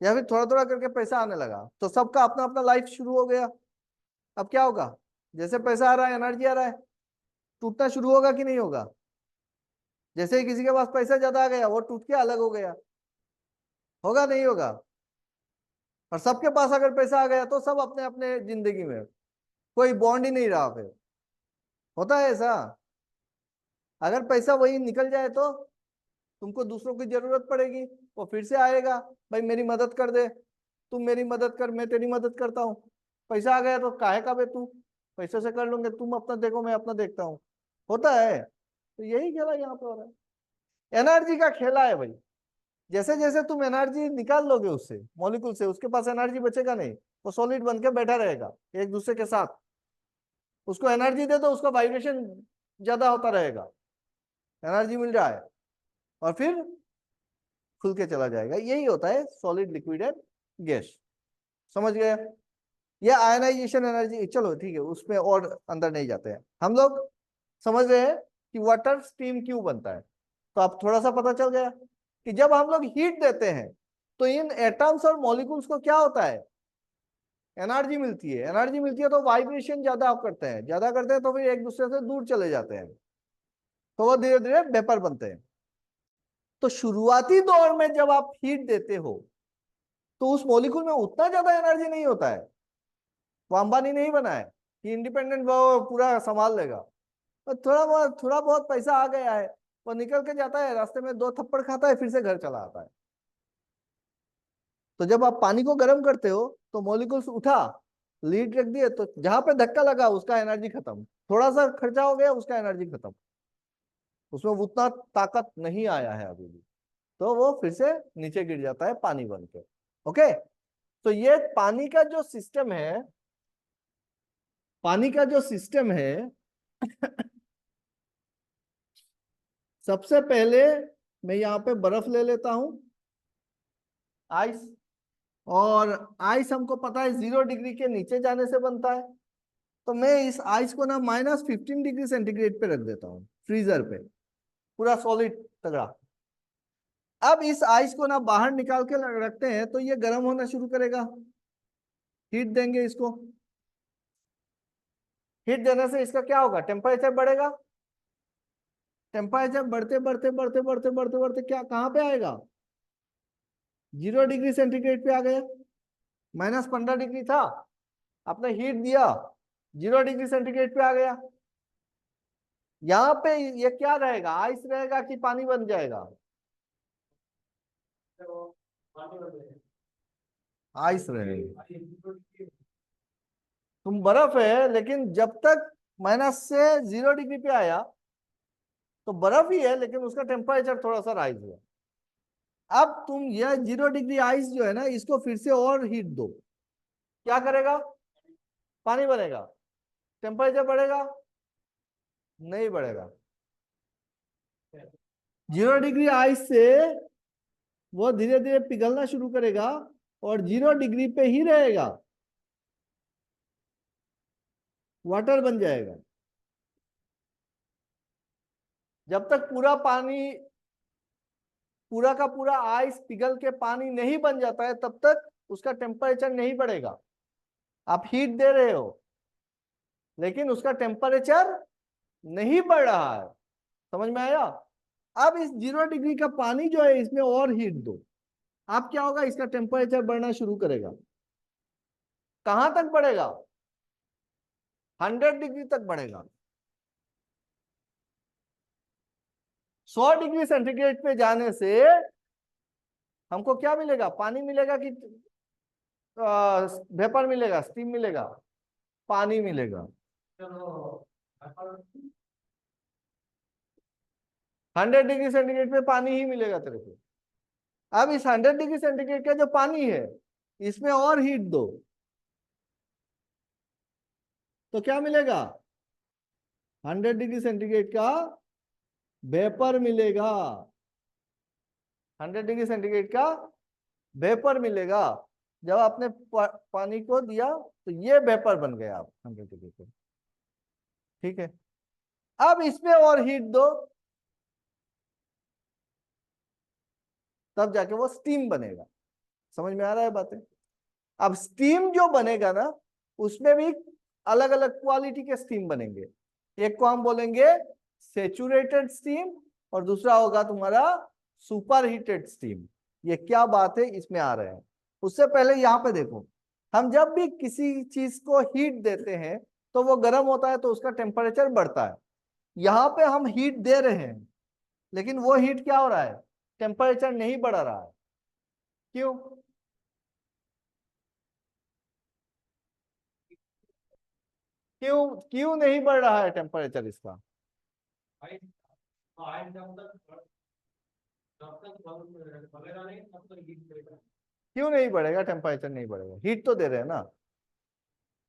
या फिर थोड़ा थोड़ा करके पैसा आने लगा तो सबका अपना अपना लाइफ शुरू हो गया। अब क्या होगा, जैसे पैसा आ रहा है एनर्जी आ रहा है, टूटना शुरू होगा कि नहीं होगा। जैसे ही किसी के पास पैसा ज्यादा आ गया वो टूट के अलग हो गया, होगा नहीं होगा। और सबके पास अगर पैसा आ गया तो सब अपने अपने जिंदगी में, कोई बॉन्ड ही नहीं रहा फिर, होता है ऐसा। अगर पैसा वही निकल जाए तो तुमको दूसरों की जरूरत पड़ेगी, वो फिर से आएगा, भाई मेरी मदद कर दे, तुम मेरी मदद कर, मैं तेरी मदद करता हूँ। पैसा आ गया तो काहे का बे तू, पैसे से कर लूंगे, तुम अपना देखो मैं अपना देखता हूँ, होता है। तो यही खेला यहाँ पे हो रहा है, एनर्जी का खेला है भाई। जैसे जैसे तुम एनर्जी निकाल लोगे उससे मॉलिक्यूल से, उसके पास एनर्जी बचेगा नहीं, वो सॉलिड बन के बैठा रहेगा एक दूसरे के साथ। उसको एनर्जी दे दो उसका वाइब्रेशन ज्यादा होता रहेगा, एनर्जी मिल रहा है और फिर खुल के चला जाएगा। यही होता है सॉलिड लिक्विड एंड गैस। समझ गए? ये आयनाइजेशन एनर्जी, चलो ठीक है उसमें और अंदर नहीं जाते हैं हम लोग। समझ रहे हैं कि वाटर स्टीम क्यों बनता है, तो अब थोड़ा सा पता चल गया कि जब हम लोग हीट देते हैं तो इन एटम्स और मॉलिक्यूल्स को क्या होता है, एनर्जी मिलती है। एनर्जी मिलती है तो वाइब्रेशन ज्यादा करते हैं, ज्यादा करते हैं तो फिर एक दूसरे से दूर चले जाते हैं, तो वो धीरे धीरे वेपर बनते हैं। तो शुरुआती दौर में जब आप हीट देते हो तो उस मॉलिक्यूल में उतना ज्यादा एनर्जी नहीं होता है, वो अंबानी नहीं बना है कि इंडिपेंडेंट वो पूरा संभाल लेगा। और थोड़ा बहुत पैसा आ गया है, वो निकल के जाता है, रास्ते में दो थप्पड़ खाता है, फिर से घर चला आता है। तो जब आप पानी को गर्म करते हो तो मॉलिक्यूल्स उठा, लीड रख दिए, तो जहां पे धक्का लगा उसका एनर्जी खत्म, थोड़ा सा खर्चा हो गया उसका एनर्जी खत्म, उसमें उतना ताकत नहीं आया है अभी भी, तो वो फिर से नीचे गिर जाता है पानी बन के। ओके, तो ये पानी का जो सिस्टम है, पानी का जो सिस्टम है सबसे पहले मैं यहाँ पे बर्फ ले लेता हूं, आइस। और आइस हमको पता है 0 डिग्री के नीचे जाने से बनता है, तो मैं इस आइस को ना -15 डिग्री सेंटीग्रेड पे रख देता हूँ, फ्रीजर पे, पूरा सॉलिड तगड़ा। अब इस आइस को ना बाहर निकाल के रखते हैं तो ये गर्म होना शुरू करेगा, हीट देंगे इसको। हीट देने से इसका क्या होगा, टेम्परेचर बढ़ेगा। टेम्परेचर बढ़ते बढ़ते बढ़ते बढ़ते बढ़ते बढ़ते क्या कहाँ पे आएगा, 0 डिग्री सेंटीग्रेड पे आ गया। -15 डिग्री था, आपने हीट दिया, 0 डिग्री सेंटीग्रेड पे आ गया। यहाँ पे ये क्या रहेगा, आइस रहेगा कि पानी बन जाएगा, तो पानी बन जाएगा। आइस रहेगा। तुम बर्फ है, लेकिन जब तक माइनस से 0 डिग्री पे आया तो बर्फ ही है, लेकिन उसका टेम्परेचर थोड़ा सा राइज हुआ। अब तुम यह 0 डिग्री आइस जो है ना, इसको फिर से और हीट दो, क्या करेगा, पानी बनेगा, टेम्परेचर बढ़ेगा, नहीं बढ़ेगा। 0 डिग्री आइस से वो धीरे धीरे पिघलना शुरू करेगा और 0 डिग्री पे ही रहेगा, वाटर बन जाएगा। जब तक पूरा पानी, पूरा का पूरा आइस पिघल के पानी नहीं बन जाता है, तब तक उसका टेम्परेचर नहीं बढ़ेगा। आप हीट दे रहे हो लेकिन उसका टेम्परेचर नहीं बढ़ रहा है, समझ में आया। अब इस 0 डिग्री का पानी जो है इसमें और हीट दो, अब क्या होगा, इसका टेम्परेचर बढ़ना शुरू करेगा। कहां तक बढ़ेगा, 100 डिग्री तक बढ़ेगा। 100 डिग्री सेंटीग्रेड पे जाने से हमको क्या मिलेगा, पानी मिलेगा कि वेपर मिलेगा, स्टीम मिलेगा, पानी मिलेगा। चलो 100 डिग्री सेंटीग्रेड पे पानी ही मिलेगा तेरे को। अब इस 100 डिग्री सेंटीग्रेड का जो पानी है इसमें और हीट दो, तो क्या मिलेगा, 100 डिग्री सेंटीग्रेड का वेपर मिलेगा। 100 डिग्री सेंटीग्रेड का वेपर मिलेगा। जब आपने पानी को दिया तो ये वेपर बन गया आप 100 डिग्री पे, ठीक है। अब इसमें और हीट दो, तब जाके वो स्टीम बनेगा। समझ में आ रहा है बातें। अब स्टीम जो बनेगा ना, उसमें भी अलग अलग क्वालिटी के स्टीम बनेंगे। एक को हम बोलेंगे सेचुरेटेड स्टीम और दूसरा होगा तुम्हारा सुपर हीटेड स्टीम। ये क्या बात है, इसमें आ रहे हैं। उससे पहले यहाँ पे देखो, हम जब भी किसी चीज को हीट देते हैं तो वो गर्म होता है तो उसका टेम्परेचर बढ़ता है। यहाँ पे हम हीट दे रहे हैं लेकिन वो हीट क्या हो रहा है, टेम्परेचर नहीं बढ़ रहा है। क्यों, क्यों क्यों नहीं बढ़ रहा है टेम्परेचर इसका, भाई आइस जब तक बढ़ेगा नहीं तब तक हीट करेगा। क्यों नहीं बढ़ेगा, टेम्परेचर नहीं बढ़ेगा, हीट तो दे रहे हैं ना।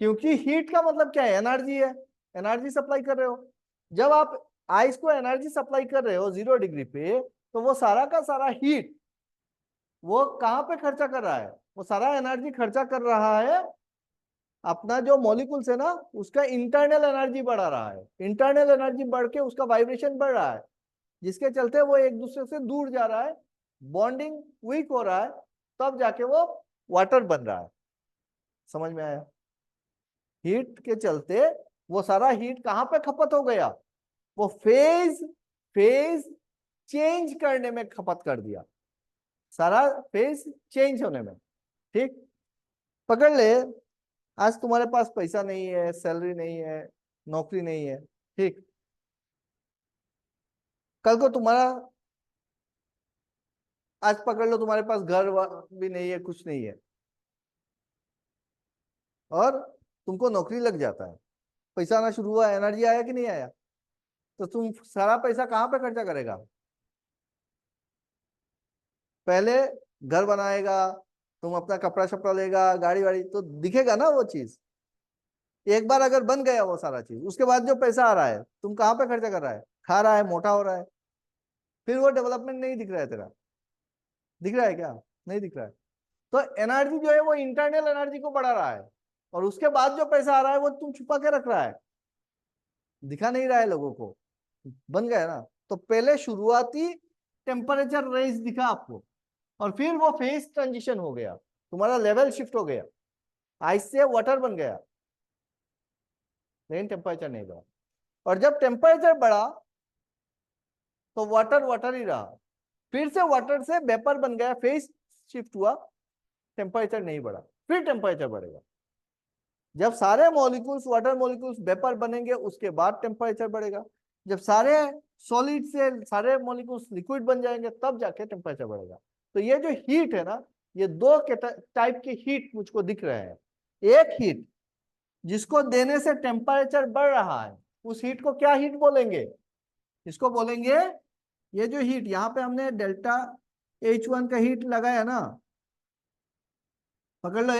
क्योंकि हीट का मतलब क्या है, एनर्जी है, एनर्जी सप्लाई कर रहे हो। जब आप आइस को एनर्जी सप्लाई कर रहे हो 0 डिग्री पे, तो वो सारा का सारा हीट वो कहाँ पे खर्चा कर रहा है, वो सारा एनर्जी खर्चा कर रहा है अपना जो मॉलिक्यूल्स है ना, उसका इंटरनल एनर्जी बढ़ा रहा है। इंटरनल एनर्जी बढ़ के उसका वाइब्रेशन बढ़ रहा है, जिसके चलते वो एक दूसरे से दूर जा रहा है, बॉन्डिंग वीक हो रहा है, तब जाके वो वाटर बन रहा है। समझ में आया। हीट के चलते वो सारा हीट कहां पे खपत हो गया, वो फेज फेज चेंज करने में खपत कर दिया, सारा फेज चेंज होने में। ठीक, पकड़ ले, आज तुम्हारे पास पैसा नहीं है, सैलरी नहीं है, नौकरी नहीं है, ठीक, कल को तुम्हारा, आज पकड़ लो तुम्हारे पास घर भी नहीं है, कुछ नहीं है, और तुमको नौकरी लग जाता है, पैसा आना शुरू हुआ, एनर्जी आया कि नहीं आया, तो तुम सारा पैसा कहाँ पे खर्चा करेगा, पहले घर बनाएगा, तुम अपना कपड़ा शपड़ा लेगा, गाड़ी वाड़ी, तो दिखेगा ना वो चीज। एक बार अगर बन गया वो सारा चीज, उसके बाद जो पैसा आ रहा है तुम कहाँ पे खर्चा कर रहा है, खा रहा है, मोटा हो रहा है, फिर वो डेवलपमेंट नहीं दिख रहा है तेरा, दिख रहा है क्या, नहीं दिख रहा है। तो एनर्जी जो है वो इंटरनल एनर्जी को बढ़ा रहा है, और उसके बाद जो पैसा आ रहा है वो तुम छुपा के रख रहा है, दिखा नहीं रहा है लोगों को, बन गया ना। तो पहले शुरुआती टेम्परेचर रेंज दिखा आपको, और फिर वो फेज ट्रांजिशन हो गया, तुम्हारा लेवल शिफ्ट हो गया, आइस से वाटर बन गया, लेकिन टेम्परेचर नहीं बढ़ा। और जब टेम्परेचर बढ़ा तो वाटर वाटर ही रहा, फिर से वाटर से वेपर बन गया, फेज शिफ्ट हुआ, टेम्परेचर नहीं बढ़ा, फिर टेम्परेचर बढ़ेगा। जब सारे मॉलिक्यूल्स वाटर मॉलिक्यूल्स वेपर बनेंगे उसके बाद टेम्परेचर बढ़ेगा, जब सारे सॉलिड से सारे मॉलिक्यूल्स लिक्विड बन जाएंगे तब जाके टेम्परेचर बढ़ेगा। तो ये जो हीट है ना, ये दो टाइप की हीट मुझको दिख रहे हैं। एक हीट जिसको देने से टेम्परेचर बढ़ रहा है, उस हीट को क्या हीट बोलेंगे? इसको बोलेंगे, ये जो हीट यहाँ पे हमने डेल्टा H1 का हीट लगाया ना, पकड़ लो,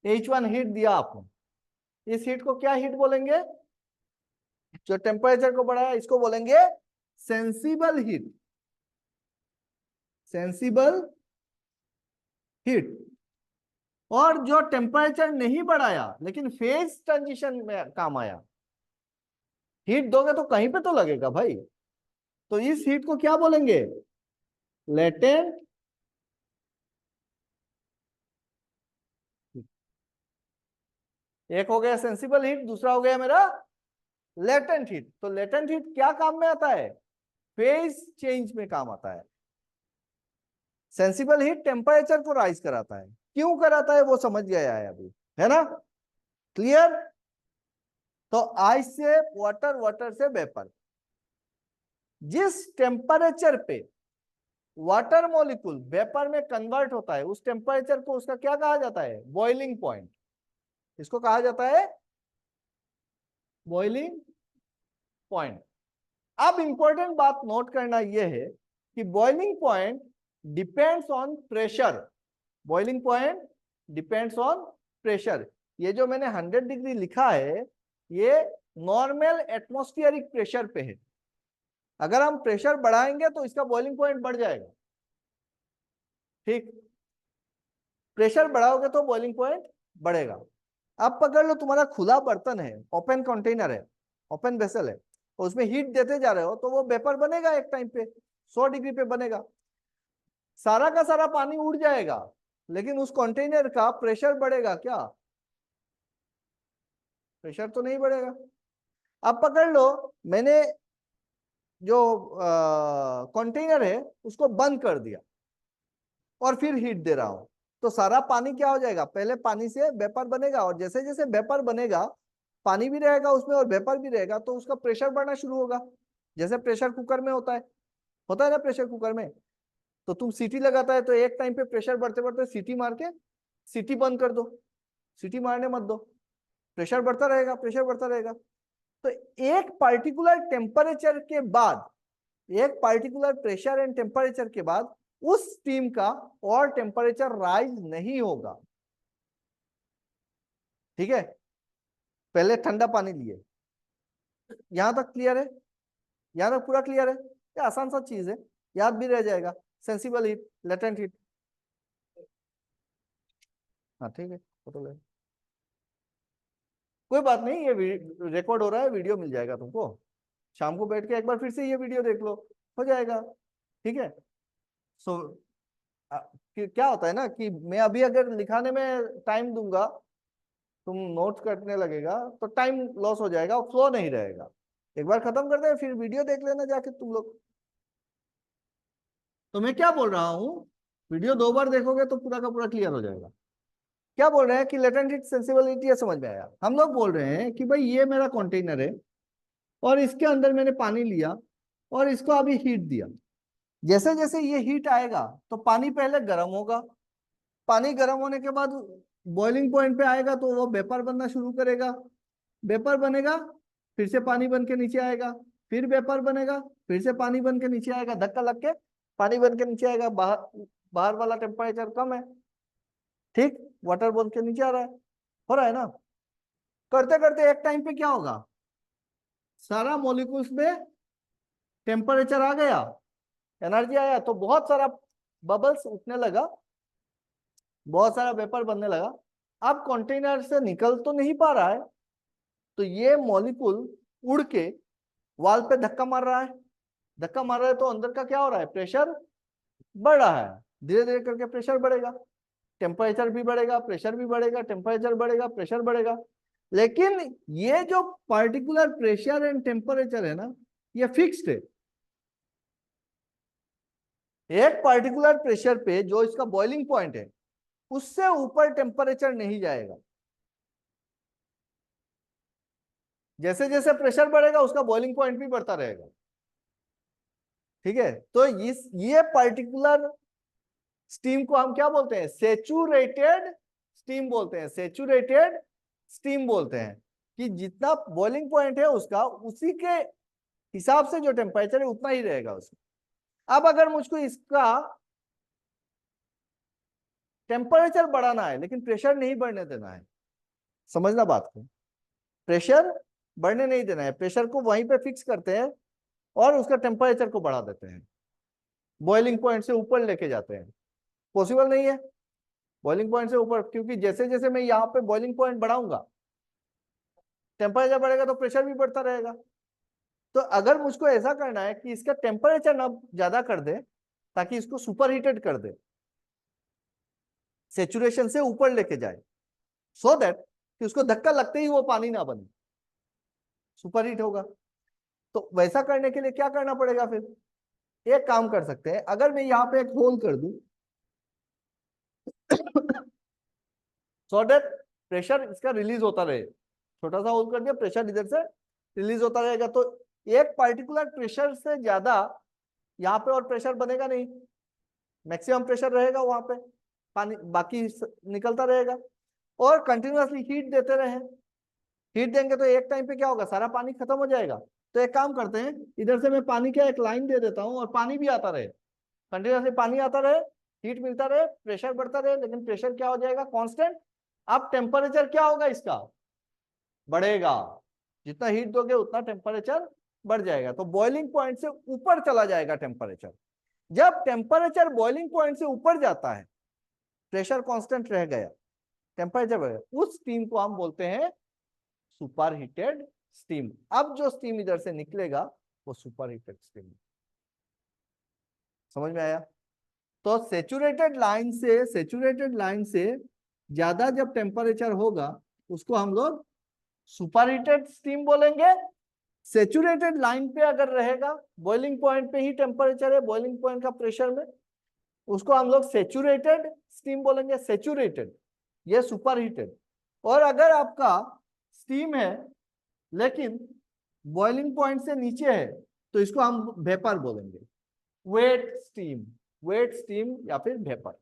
H1 हीट दिया आपको, इस हीट को क्या हीट बोलेंगे? जो टेम्परेचर को बढ़ाया इसको बोलेंगे सेंसिबल हीट, सेंसिबल हीट। और जो टेम्परेचर नहीं बढ़ाया लेकिन फेज ट्रांजिशन में काम आया, हीट दोगे तो कहीं पे तो लगेगा भाई, तो इस हीट को क्या बोलेंगे? लेटेंट। एक हो गया सेंसिबल हीट, दूसरा हो गया मेरा लेटेंट हीट। तो लेटेंट हीट क्या काम में आता है? फेज चेंज में काम आता है। सेंसिबल हीट टेम्परेचर को राइज कराता है, क्यों कराता है वो समझ गया है अभी, है ना? क्लियर? तो आइस से वाटर, वाटर से वेपर, जिस टेम्परेचर पे वाटर मॉलिक्यूल वेपर में कन्वर्ट होता है उस टेम्परेचर को उसका क्या कहा जाता है? Boiling point. इसको कहा जाता है बॉइलिंग पॉइंट। अब इंपॉर्टेंट बात नोट करना यह है कि boiling point depends on pressure. Boiling point depends on pressure. ये जो मैंने 100 डिग्री लिखा है ये नॉर्मल एटमॉस्फेरिक प्रेशर पे है। अगर हम प्रेशर बढ़ाएंगे तो इसका बॉइलिंग पॉइंट बढ़ जाएगा, ठीक? प्रेशर बढ़ाओगे तो बॉइलिंग पॉइंट बढ़ेगा। अब पकड़ लो, तुम्हारा खुला बर्तन है, ओपन कंटेनर है, ओपन वेसल है, उसमें हीट देते जा रहे हो तो वो वेपर बनेगा, एक टाइम पे 100 डिग्री पे बनेगा, सारा का सारा पानी उड़ जाएगा, लेकिन उस कंटेनर का प्रेशर बढ़ेगा क्या? प्रेशर तो नहीं बढ़ेगा। अब पकड़ लो, मैंने जो कंटेनर है उसको बंद कर दिया और फिर हीट दे रहा हूं, तो सारा पानी क्या हो जाएगा? पहले पानी से वेपर बनेगा, और जैसे जैसे वेपर बनेगा पानी भी रहेगा उसमें और वेपर भी रहेगा, तो उसका प्रेशर बढ़ना शुरू होगा। जैसे प्रेशर कुकर में होता है ना, प्रेशर कुकर में तो तुम सीटी लगाता है तो एक टाइम पे प्रेशर बढ़ते बढ़ते सीटी मार के सीटी बंद कर दो, सीटी मारने मत दो, प्रेशर बढ़ता रहेगा, प्रेशर बढ़ता रहेगा। तो एक पार्टिकुलर टेम्परेचर के बाद, एक पार्टिकुलर प्रेशर एंड टेम्परेचर के बाद उस स्टीम का और टेम्परेचर राइज नहीं होगा, ठीक है? पहले ठंडा पानी लिए, यहां तक क्लियर है? यहां तक पूरा क्लियर है? ये आसान सा चीज है, याद भी रह जाएगा। सेंसिबल हीट, लेटेंट हीट, हाँ ठीक है, फोटो ले, कोई बात नहीं, ये रिकॉर्ड हो रहा है, वीडियो मिल जाएगा तुमको, शाम को बैठ के एक बार फिर से ये वीडियो देख लो, हो जाएगा, ठीक है? सो क्या होता है ना कि मैं अभी अगर लिखाने में टाइम दूंगा, तुम नोट करने लगेगा तो टाइम लॉस हो जाएगा और फ्लो नहीं रहेगा। एक बार खत्म करते हैं फिर वीडियो देख लेना जाके तुम लोग। तो मैं क्या बोल रहा हूँ, वीडियो 2 बार देखोगे तो पूरा का पूरा क्लियर हो जाएगा। क्या बोल रहे हैं कि लेटेंट हीट सेंसिबिलिटी, है समझ में आया? हम लोग बोल रहे हैं कि भाई ये मेरा कंटेनर है और इसके अंदर मैंने पानी लिया और इसको अभी हीट दिया। जैसे जैसे ये हीट आएगा तो पानी पहले गर्म होगा, पानी गर्म होने के बाद बॉइलिंग पॉइंट पे आएगा तो वो वेपर बनना शुरू करेगा, वेपर बनेगा, फिर से पानी बन के नीचे आएगा, फिर वेपर बनेगा, फिर से पानी बन के नीचे आएगा, धक्का लग के पानी बन के नीचे आएगा। बाहर बाहर वाला टेम्परेचर कम है, ठीक, वाटर बन के नीचे आ रहा है, हो रहा है ना? करते करते एक टाइम पे क्या होगा, सारा मॉलिक्यूल्स में टेम्परेचर आ गया, एनर्जी आया, तो बहुत सारा बबल्स उठने लगा, बहुत सारा वेपर बनने लगा। अब कंटेनर से निकल तो नहीं पा रहा है, तो ये मॉलिक्यूल उड़ के वॉल पे धक्का मार रहा है, धक्का मार रहा है तो अंदर का क्या हो रहा है, प्रेशर बढ़ रहा है, धीरे धीरे करके प्रेशर बढ़ेगा, टेम्परेचर भी बढ़ेगा, प्रेशर भी बढ़ेगा, टेम्परेचर बढ़ेगा, प्रेशर बढ़ेगा। लेकिन ये जो पर्टिकुलर प्रेशर एंड टेम्परेचर है ना, ये फिक्स्ड है। एक पर्टिकुलर प्रेशर पे जो इसका बॉइलिंग पॉइंट है, उससे ऊपर टेम्परेचर नहीं जाएगा। जैसे जैसे प्रेशर बढ़ेगा उसका बॉइलिंग पॉइंट भी बढ़ता रहेगा। ठीक है, तो ये पर्टिकुलर स्टीम को हम क्या बोलते हैं, सेचुरेटेड स्टीम बोलते हैं। सेचुरेटेड स्टीम बोलते हैं कि जितना बॉइलिंग पॉइंट है उसका, उसी के हिसाब से जो टेम्परेचर है उतना ही रहेगा उसका। अब अगर मुझको इसका टेम्परेचर बढ़ाना है लेकिन प्रेशर नहीं बढ़ने देना है, समझना बात को, प्रेशर बढ़ने नहीं देना है, प्रेशर को वहीं पे फिक्स करते हैं और उसका टेम्परेचर को बढ़ा देते हैं, बॉइलिंग पॉइंट से ऊपर लेके जाते हैं। पॉसिबल नहीं है बॉइलिंग पॉइंट से ऊपर, क्योंकि जैसे जैसे मैं यहाँ पे बॉइलिंग पॉइंट बढ़ाऊंगा, टेम्परेचर बढ़ेगा तो प्रेशर भी बढ़ता रहेगा। तो अगर मुझको ऐसा करना है कि इसका टेम्परेचर ना ज्यादा कर दे, ताकि इसको सुपर हीटेड कर दे, सेचुरेशन से ऊपर लेके जाए, सो दैट कि उसको धक्का लगते ही वो पानी ना बने, सुपर हीट होगा। तो वैसा करने के लिए क्या करना पड़ेगा फिर, एक काम कर सकते हैं, अगर मैं यहाँ पे एक होल कर दूं सो दैट प्रेशर इसका रिलीज होता रहे, छोटा सा होल कर दिया, प्रेशर इधर से रिलीज होता रहेगा, तो एक पर्टिकुलर प्रेशर से ज्यादा यहाँ पे और प्रेशर बनेगा नहीं, मैक्सिमम प्रेशर रहेगा वहां पे, पानी बाकी निकलता रहेगा। और कंटिन्यूअसली हीट देते रहे, हीट देंगे तो एक टाइम पे क्या होगा, सारा पानी खत्म हो जाएगा। तो एक काम करते हैं, इधर से मैं पानी का एक लाइन दे देता हूँ और पानी भी आता रहे, कंटिन्यूअसली पानी आता रहे, हीट मिलता रहे, प्रेशर बढ़ता रहे, लेकिन प्रेशर क्या हो जाएगा, कांस्टेंट। अब टेम्परेचर क्या होगा इसका, बढ़ेगा, जितना हीट दोगे उतना टेम्परेचर बढ़ जाएगा, तो बॉइलिंग पॉइंट से ऊपर चला जाएगा टेम्परेचर। जब टेम्परेचर बॉइलिंग पॉइंट से ऊपर जाता है, प्रेशर कांस्टेंट रह गया, टेम्परेचर बढ़ गया, उस स्टीम को हम बोलते हैं सुपर हीटेड स्टीम। अब जो स्टीम इधर से निकलेगा वो सुपर हीटेड स्टीम। समझ में आया। तो सेचुरेटेड लाइन से ज्यादा जब टेम्परेचर होगा उसको हम लोग सुपर हीटेड स्टीम बोलेंगे। सेचुरेटेड लाइन पे अगर रहेगा, बॉइलिंग पॉइंट पे ही टेम्परेचर है, बॉइलिंग पॉइंट का प्रेशर में, उसको हम लोग सेचुरेटेड स्टीम बोलेंगे। सेचुरेटेड, ये सुपर हीटेड। और अगर आपका स्टीम है लेकिन बॉइलिंग पॉइंट से नीचे है, तो इसको हम वेपर बोलेंगे, वेट स्टीम, वेट स्टीम या फिर वेपर।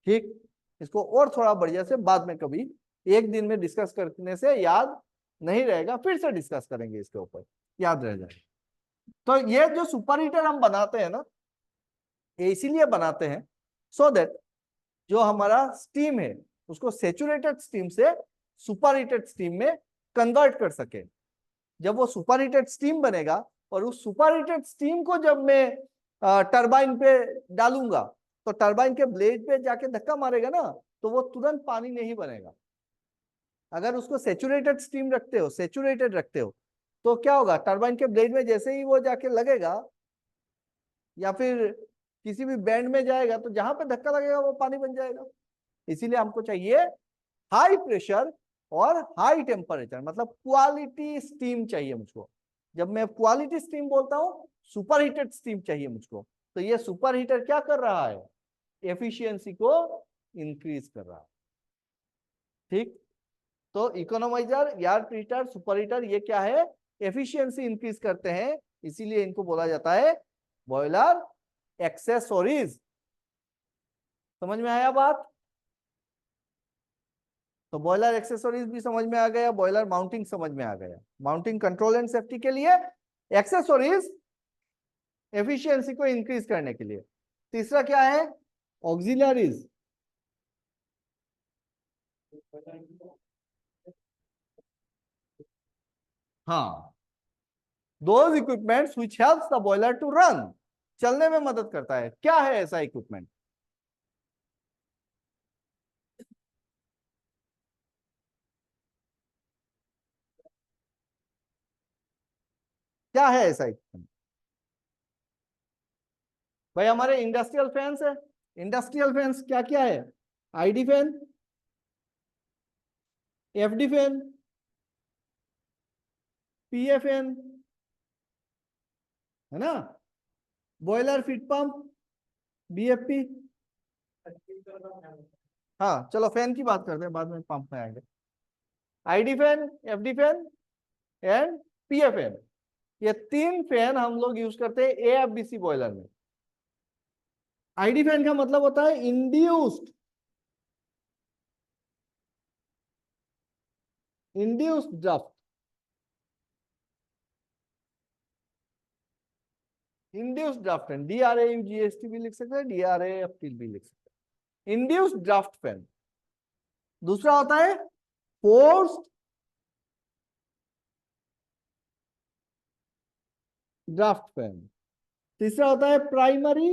ठीक, इसको और थोड़ा बढ़िया से बाद में कभी एक दिन में डिस्कस करने से याद नहीं रहेगा, फिर से डिस्कस करेंगे इसके ऊपर, याद रह जाए। तो ये जो सुपर हीटर हम बनाते हैं ना, ये इसीलिए बनाते हैं सो दैट जो हमारा स्टीम है उसको सेचुरेटेड स्टीम से सुपर हीटेड स्टीम में कन्वर्ट कर सके। जब वो सुपर हीटेड स्टीम बनेगा और उस सुपर हीटेड स्टीम को जब मैं टरबाइन पे डालूंगा, तो टरबाइन के ब्लेड पे जाके धक्का मारेगा ना, तो वो तुरंत पानी नहीं बनेगा। अगर उसको सेचुरेटेड स्टीम रखते हो, सेचुरेटेड रखते हो, तो क्या होगा, टरबाइन के ब्लेड में जैसे ही वो जाके लगेगा या फिर किसी भी बैंड में जाएगा, तो जहां पे धक्का लगेगा वो पानी बन जाएगा। इसीलिए हमको चाहिए हाई प्रेशर और हाई टेम्परेचर, मतलब क्वालिटी स्टीम चाहिए मुझको। जब मैं क्वालिटी स्टीम बोलता हूं, सुपर हीटेड स्टीम चाहिए मुझको। तो ये सुपर हीटर क्या कर रहा है, एफिशिएंसी को इंक्रीज कर रहा है। ठीक, तो economiser, air heater, super heater, ये क्या है, एफिशिएंसी इंक्रीज करते हैं, इसीलिए इनको बोला जाता है बॉयलर एक्सेसरीज। समझ में आया बात। तो बॉयलर एक्सेसरीज भी समझ में आ गया, बॉयलर माउंटिंग समझ में आ गया, माउंटिंग कंट्रोल एंड सेफ्टी के लिए, एक्सेसरीज एफिशिएंसी को इंक्रीज करने के लिए। तीसरा क्या है, ऑक्सिलरीज। हाँ, those equipments which helps the boiler to run, चलने में मदद करता है। क्या है ऐसा इक्विपमेंट, क्या है ऐसा इक्विपमेंट। भाई हमारे इंडस्ट्रियल फैंस है, इंडस्ट्रियल फैंस क्या क्या है? आईडी फैन, एफडी फैन, पीएफएन, है ना, बॉयलर फीड पंप, बीएफपी। हाँ चलो फैन की बात करते हैं, बाद में पंप में आएंगे। ID fan, FD fan and PFN, ये तीन फैन हम लोग यूज करते हैं एएफबीसी बॉयलर में। आईडी फैन का मतलब होता है induced draught, induced draught fan, DRAUGST भी लिख सकते हैं, DRAFT भी लिख सकते हैं, इंड्यूस्ड ड्राफ्ट फैन। दूसरा होता है फोर्स्ड ड्राफ्ट फैन। तीसरा होता है प्राइमरी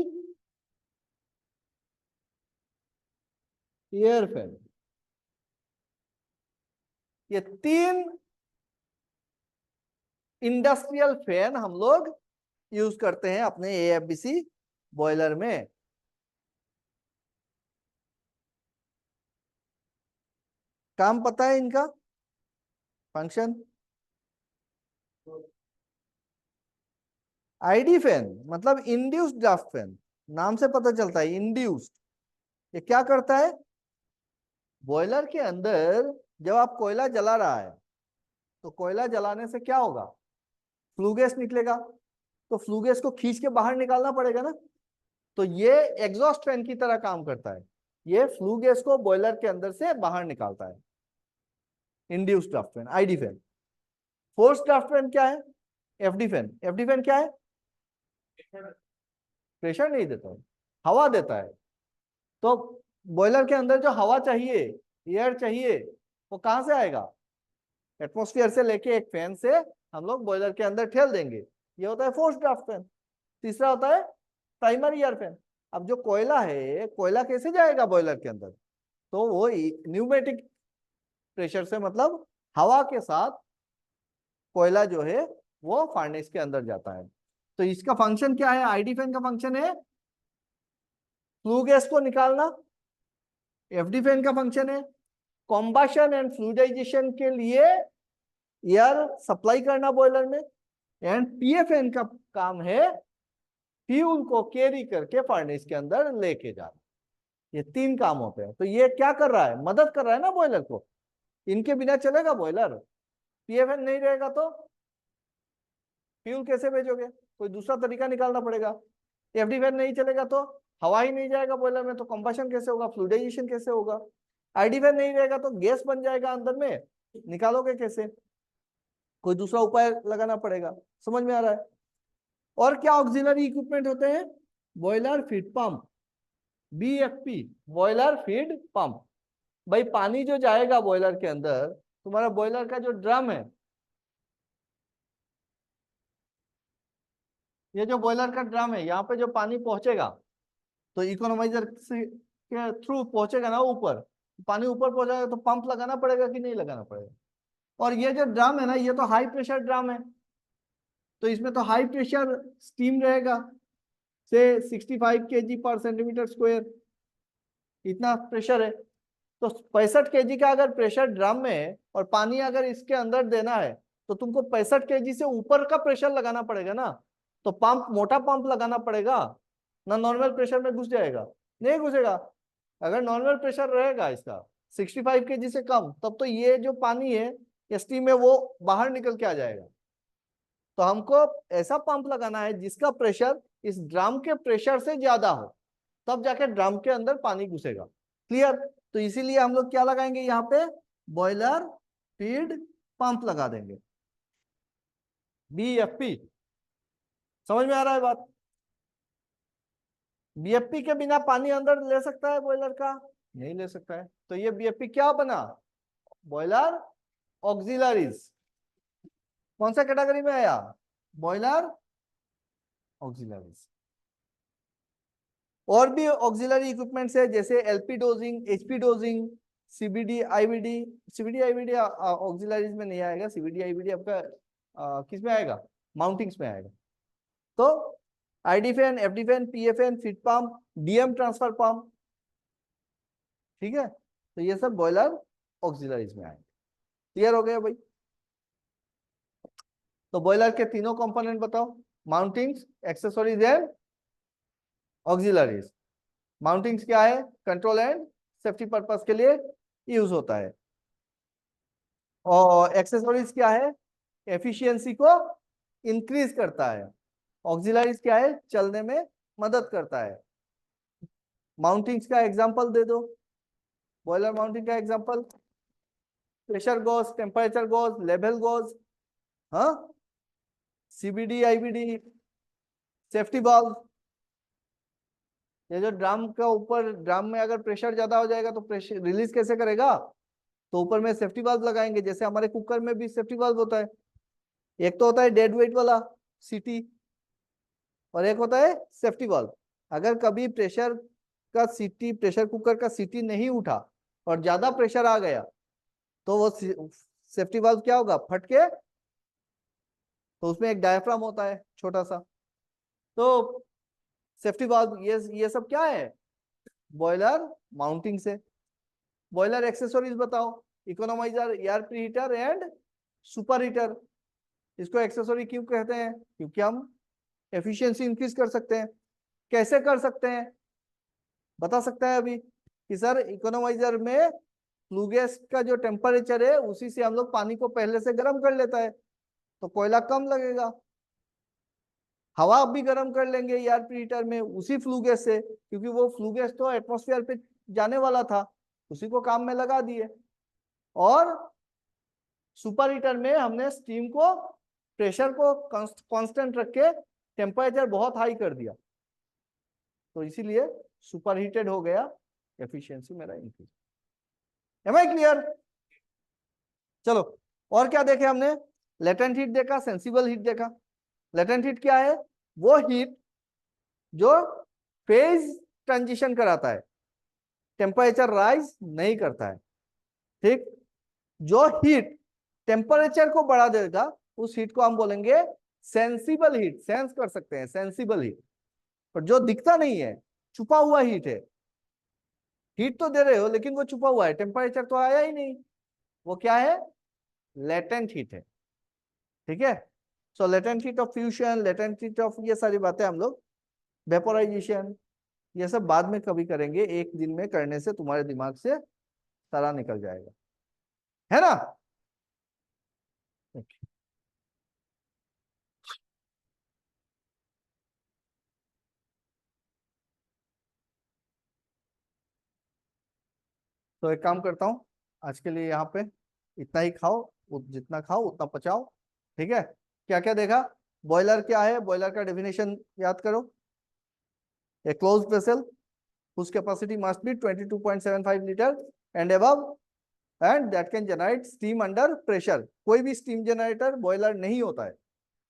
एयर फैन। ये तीन इंडस्ट्रियल फैन हम लोग यूज करते हैं अपने एएफबीसी बॉयलर में। काम पता है इनका फंक्शन? आईडी फैन मतलब इंड्यूस्ड ड्राफ्ट फैन, नाम से पता चलता है इंड्यूस्ड। ये क्या करता है? बॉयलर के अंदर जब आप कोयला जला रहा है तो कोयला जलाने से क्या होगा? फ्लू गैस निकलेगा, तो फ्लू गैस को खींच के बाहर निकालना पड़ेगा ना। तो ये एग्जॉस्ट फैन की तरह काम करता है, ये फ्लू गैस को बॉयलर के अंदर से बाहर निकालता है। Induced draught fan, ID fan. Forced draft fan क्या है? FD fan. एफडी फैन क्या है? प्रेशर नहीं देता है, हवा देता है। तो बॉयलर के अंदर जो हवा चाहिए, एयर चाहिए, वो कहां से आएगा? एटमॉस्फेयर से लेके एक फैन से हम लोग बॉयलर के अंदर ठेल देंगे, ये होता है फोर्स्ड ड्राफ्ट फैन। तीसरा होता है प्राइमरी एयर फैन। अब जो कोयला है, कोयला कैसे जाएगा बॉयलर के अंदर? तो वो न्यूमेटिक प्रेशर से, मतलब हवा के साथ कोयला जो है वो फर्नेस के अंदर जाता है। तो इसका फंक्शन क्या है? आईडी फैन का फंक्शन है फ्लू गैस को निकालना। एफडी फैन का फंक्शन है कॉम्बशन एंड फ्लूइडाइजेशन के लिए एयर सप्लाई करना बॉयलर में। एंड पीएफएन का काम है फ्यूल को कैरी करके फर्नेस के अंदर लेके जाना। ये तीन काम होते हैं। तो ये क्या कर रहा है? मदद कर रहा है ना बॉयलर को। इनके बिना चलेगा बॉयलर? पीएफएन नहीं रहेगा तो फ्यूल कैसे भेजोगे? कोई दूसरा तरीका निकालना पड़ेगा। एफडी फैन नहीं चलेगा तो हवा ही नहीं जाएगा बॉयलर में, तो कंबशन कैसे होगा? फ्लूइडाइजेशन कैसे होगा? आईडी फैन नहीं रहेगा तो गैस बन जाएगा अंदर में, निकालोगे कैसे? कोई दूसरा उपाय लगाना पड़ेगा। समझ में आ रहा है? और क्या ऑक्सिलरी इक्विपमेंट होते हैं? Boiler feed pump, BFP, boiler feed pump. भाई पानी जो जाएगा बॉयलर के अंदर, तुम्हारा बॉयलर का जो ड्रम है, ये जो बॉयलर का ड्रम है, यहाँ पे जो पानी पहुंचेगा तो इकोनोमाइजर से के थ्रू पहुंचेगा ना ऊपर। पानी ऊपर पहुंचाएगा तो पंप लगाना पड़ेगा कि नहीं लगाना पड़ेगा? और ये जो ड्रम है ना, ये तो हाई प्रेशर ड्रम है, तो इसमें तो हाई प्रेशर स्टीम रहेगा, से 65 kg पर सेंटीमीटर स्क्वायर, इतना प्रेशर है। तो 65 kg का अगर प्रेशर ड्रम में है और पानी अगर इसके अंदर देना है, तो तुमको 65 kg से ऊपर का प्रेशर लगाना पड़ेगा ना। तो पंप, मोटा पंप लगाना पड़ेगा ना, नॉर्मल प्रेशर में घुस जाएगा? नहीं घुसेगा। अगर नॉर्मल प्रेशर रहेगा इसका 65 kg से कम, तब तो ये जो पानी है, ये स्टीम है, वो बाहर निकल के आ जाएगा। तो हमको ऐसा पंप लगाना है जिसका प्रेशर इस ड्रम के प्रेशर से ज्यादा हो, तब जाके ड्रम के अंदर पानी घुसेगा। क्लियर? तो इसीलिए हम लोग क्या लगाएंगे यहाँ पे? बॉयलर फीड पंप लगा देंगे, बीएफपी। समझ में आ रहा है बात? बीएफपी के बिना पानी अंदर ले सकता है बॉयलर का? नहीं ले सकता है। तो ये बीएफपी क्या बना? Boiler auxiliaries. कौन सा कैटेगरी में आया? Boiler auxiliaries. और भी ऑक्सिलरी इक्विपमेंट्स है, जैसे LP dosing, HP dosing, CBD IBD. CBD IBD auxiliaries में नहीं आएगा, सीबीडी आईबीडी आपका किस में आएगा? माउंटिंग्स में आएगा। तो ID fan, FD fan, PA fan, feed pump, DM transfer pump. ठीक है, तो ये सब बॉयलर ऑक्सिलरीज में आएंगे। क्लियर हो गया भाई? तो बॉयलर के तीनों कंपोनेंट बताओ, mountings, accessories and auxiliaries. Mountings क्या है? कंट्रोल एंड सेफ्टी पर्पस के लिए यूज होता है। और एक्सेसरीज क्या है? एफिशिएंसी को इंक्रीज करता है। ऑक्सिलरीज क्या है? चलने में मदद करता है। माउंटिंग्स का एग्जांपल दे दो, बॉयलर माउंटिंग का example. Pressure gauge, temperature gauge, level gauge, हाँ, सीबीडी, आईबीडी, सेफ्टी वाल्व। ये जो ड्रम का ऊपर, ड्रम में अगर प्रेशर ज्यादा हो जाएगा तो प्रेशर रिलीज कैसे करेगा? तो ऊपर में सेफ्टी वाल्व लगाएंगे, जैसे हमारे कुकर में भी सेफ्टी वाल्व होता है। एक तो होता है डेड वेट वाला सीटी, और एक होता है सेफ्टी वाल्व। अगर कभी प्रेशर का सीटी, प्रेशर कुकर का सीटी नहीं उठा और ज्यादा प्रेशर आ गया, तो वो सेफ्टी वाल्व क्या होगा? फट के, तो उसमें एक डायफ्राम होता है छोटा सा। तो सेफ्टी वाल्व, ये सब क्या है? बॉयलर माउंटिंग से। बॉयलर एक्सेसरीज बताओ, economiser, air preheater and super heater. इसको एक्सेसरी क्यों कहते हैं? क्योंकि हम एफिशिएंसी इंक्रीज कर सकते हैं। कैसे कर सकते हैं बता सकता है अभी? कि सर इकोनोमाइजर में फ्लू गैस का जो टेम्परेचर है उसी से हम लोग पानी को पहले से गर्म कर लेता है, तो कोयला कम लगेगा। हवा भी गर्म कर लेंगे एयर प्रीहीटर में उसी फ्लू गैस से, क्योंकि वो फ्लू गैस तो एटमॉस्फेयर पे जाने वाला था, उसी को काम में लगा दिए। और सुपर हीटर में हमने स्टीम को, प्रेशर को कांस्टेंट रख के टेम्परेचर बहुत हाई कर दिया, तो इसीलिए सुपर हीटेड हो गया, एफिशिएंसी मेरा इंक्रीज। M I clear? चलो, और क्या देखे हमने? लेटेंट हीट देखा, सेंसिबल हीट देखा। लेटेंट हीट क्या है? वो हीट जो फेज ट्रांजिशन कराता है, टेम्परेचर राइज नहीं करता है। ठीक, जो हीट टेम्परेचर को बढ़ा देगा उस हीट को हम बोलेंगे सेंसिबल हीट, सेंस कर सकते हैं, सेंसिबल हीट। पर जो दिखता नहीं है, छुपा हुआ हीट है। हीट तो दे रहे हो लेकिन वो छुपा हुआ है, टेम्परेचर तो आया ही नहीं, वो क्या है? लेटेंट हीट है। ठीक है, so latent heat of fusion, latent heat of, ये सारी बातें हम लोग, वेपोराइजेशन, ये सब बाद में कभी करेंगे। एक दिन में करने से तुम्हारे दिमाग से सारा निकल जाएगा, है ना? तो एक काम करता हूँ, आज के लिए यहाँ पे इतना ही खाओ, जितना खाओ उतना पचाओ। ठीक है, क्या क्या देखा? बॉयलर क्या है? बॉयलर का डेफिनेशन याद करो। A closed vessel whose capacity must be 22.75 liter and above and that can generate steam under pressure। कोई भी स्टीम जनरेटर बॉयलर नहीं होता है,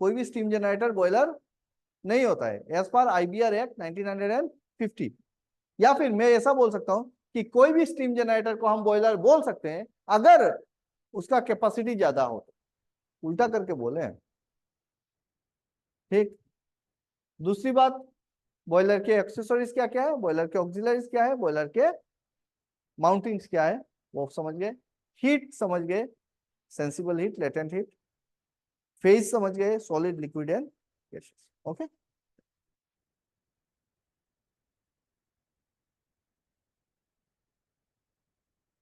कोई भी स्टीम जनरेटर बॉयलर नहीं होता है, एज पर आईबीआर एक्ट 1950। या फिर मैं ऐसा बोल सकता हूं कि कोई भी स्टीम जनरेटर को हम बॉयलर बोल सकते हैं अगर उसका कैपेसिटी ज्यादा हो। उल्टा करके बोले हैं। ठीक, दूसरी बात, बॉयलर के एक्सेसरीज क्या क्या है, बॉयलर के ऑक्सिलरीज क्या है, बॉयलर के माउंटिंग्स क्या है, वो समझ गए। हीट समझ गए, sensible heat, latent heat. Phase समझ गए, solid, liquid and gases. Okay.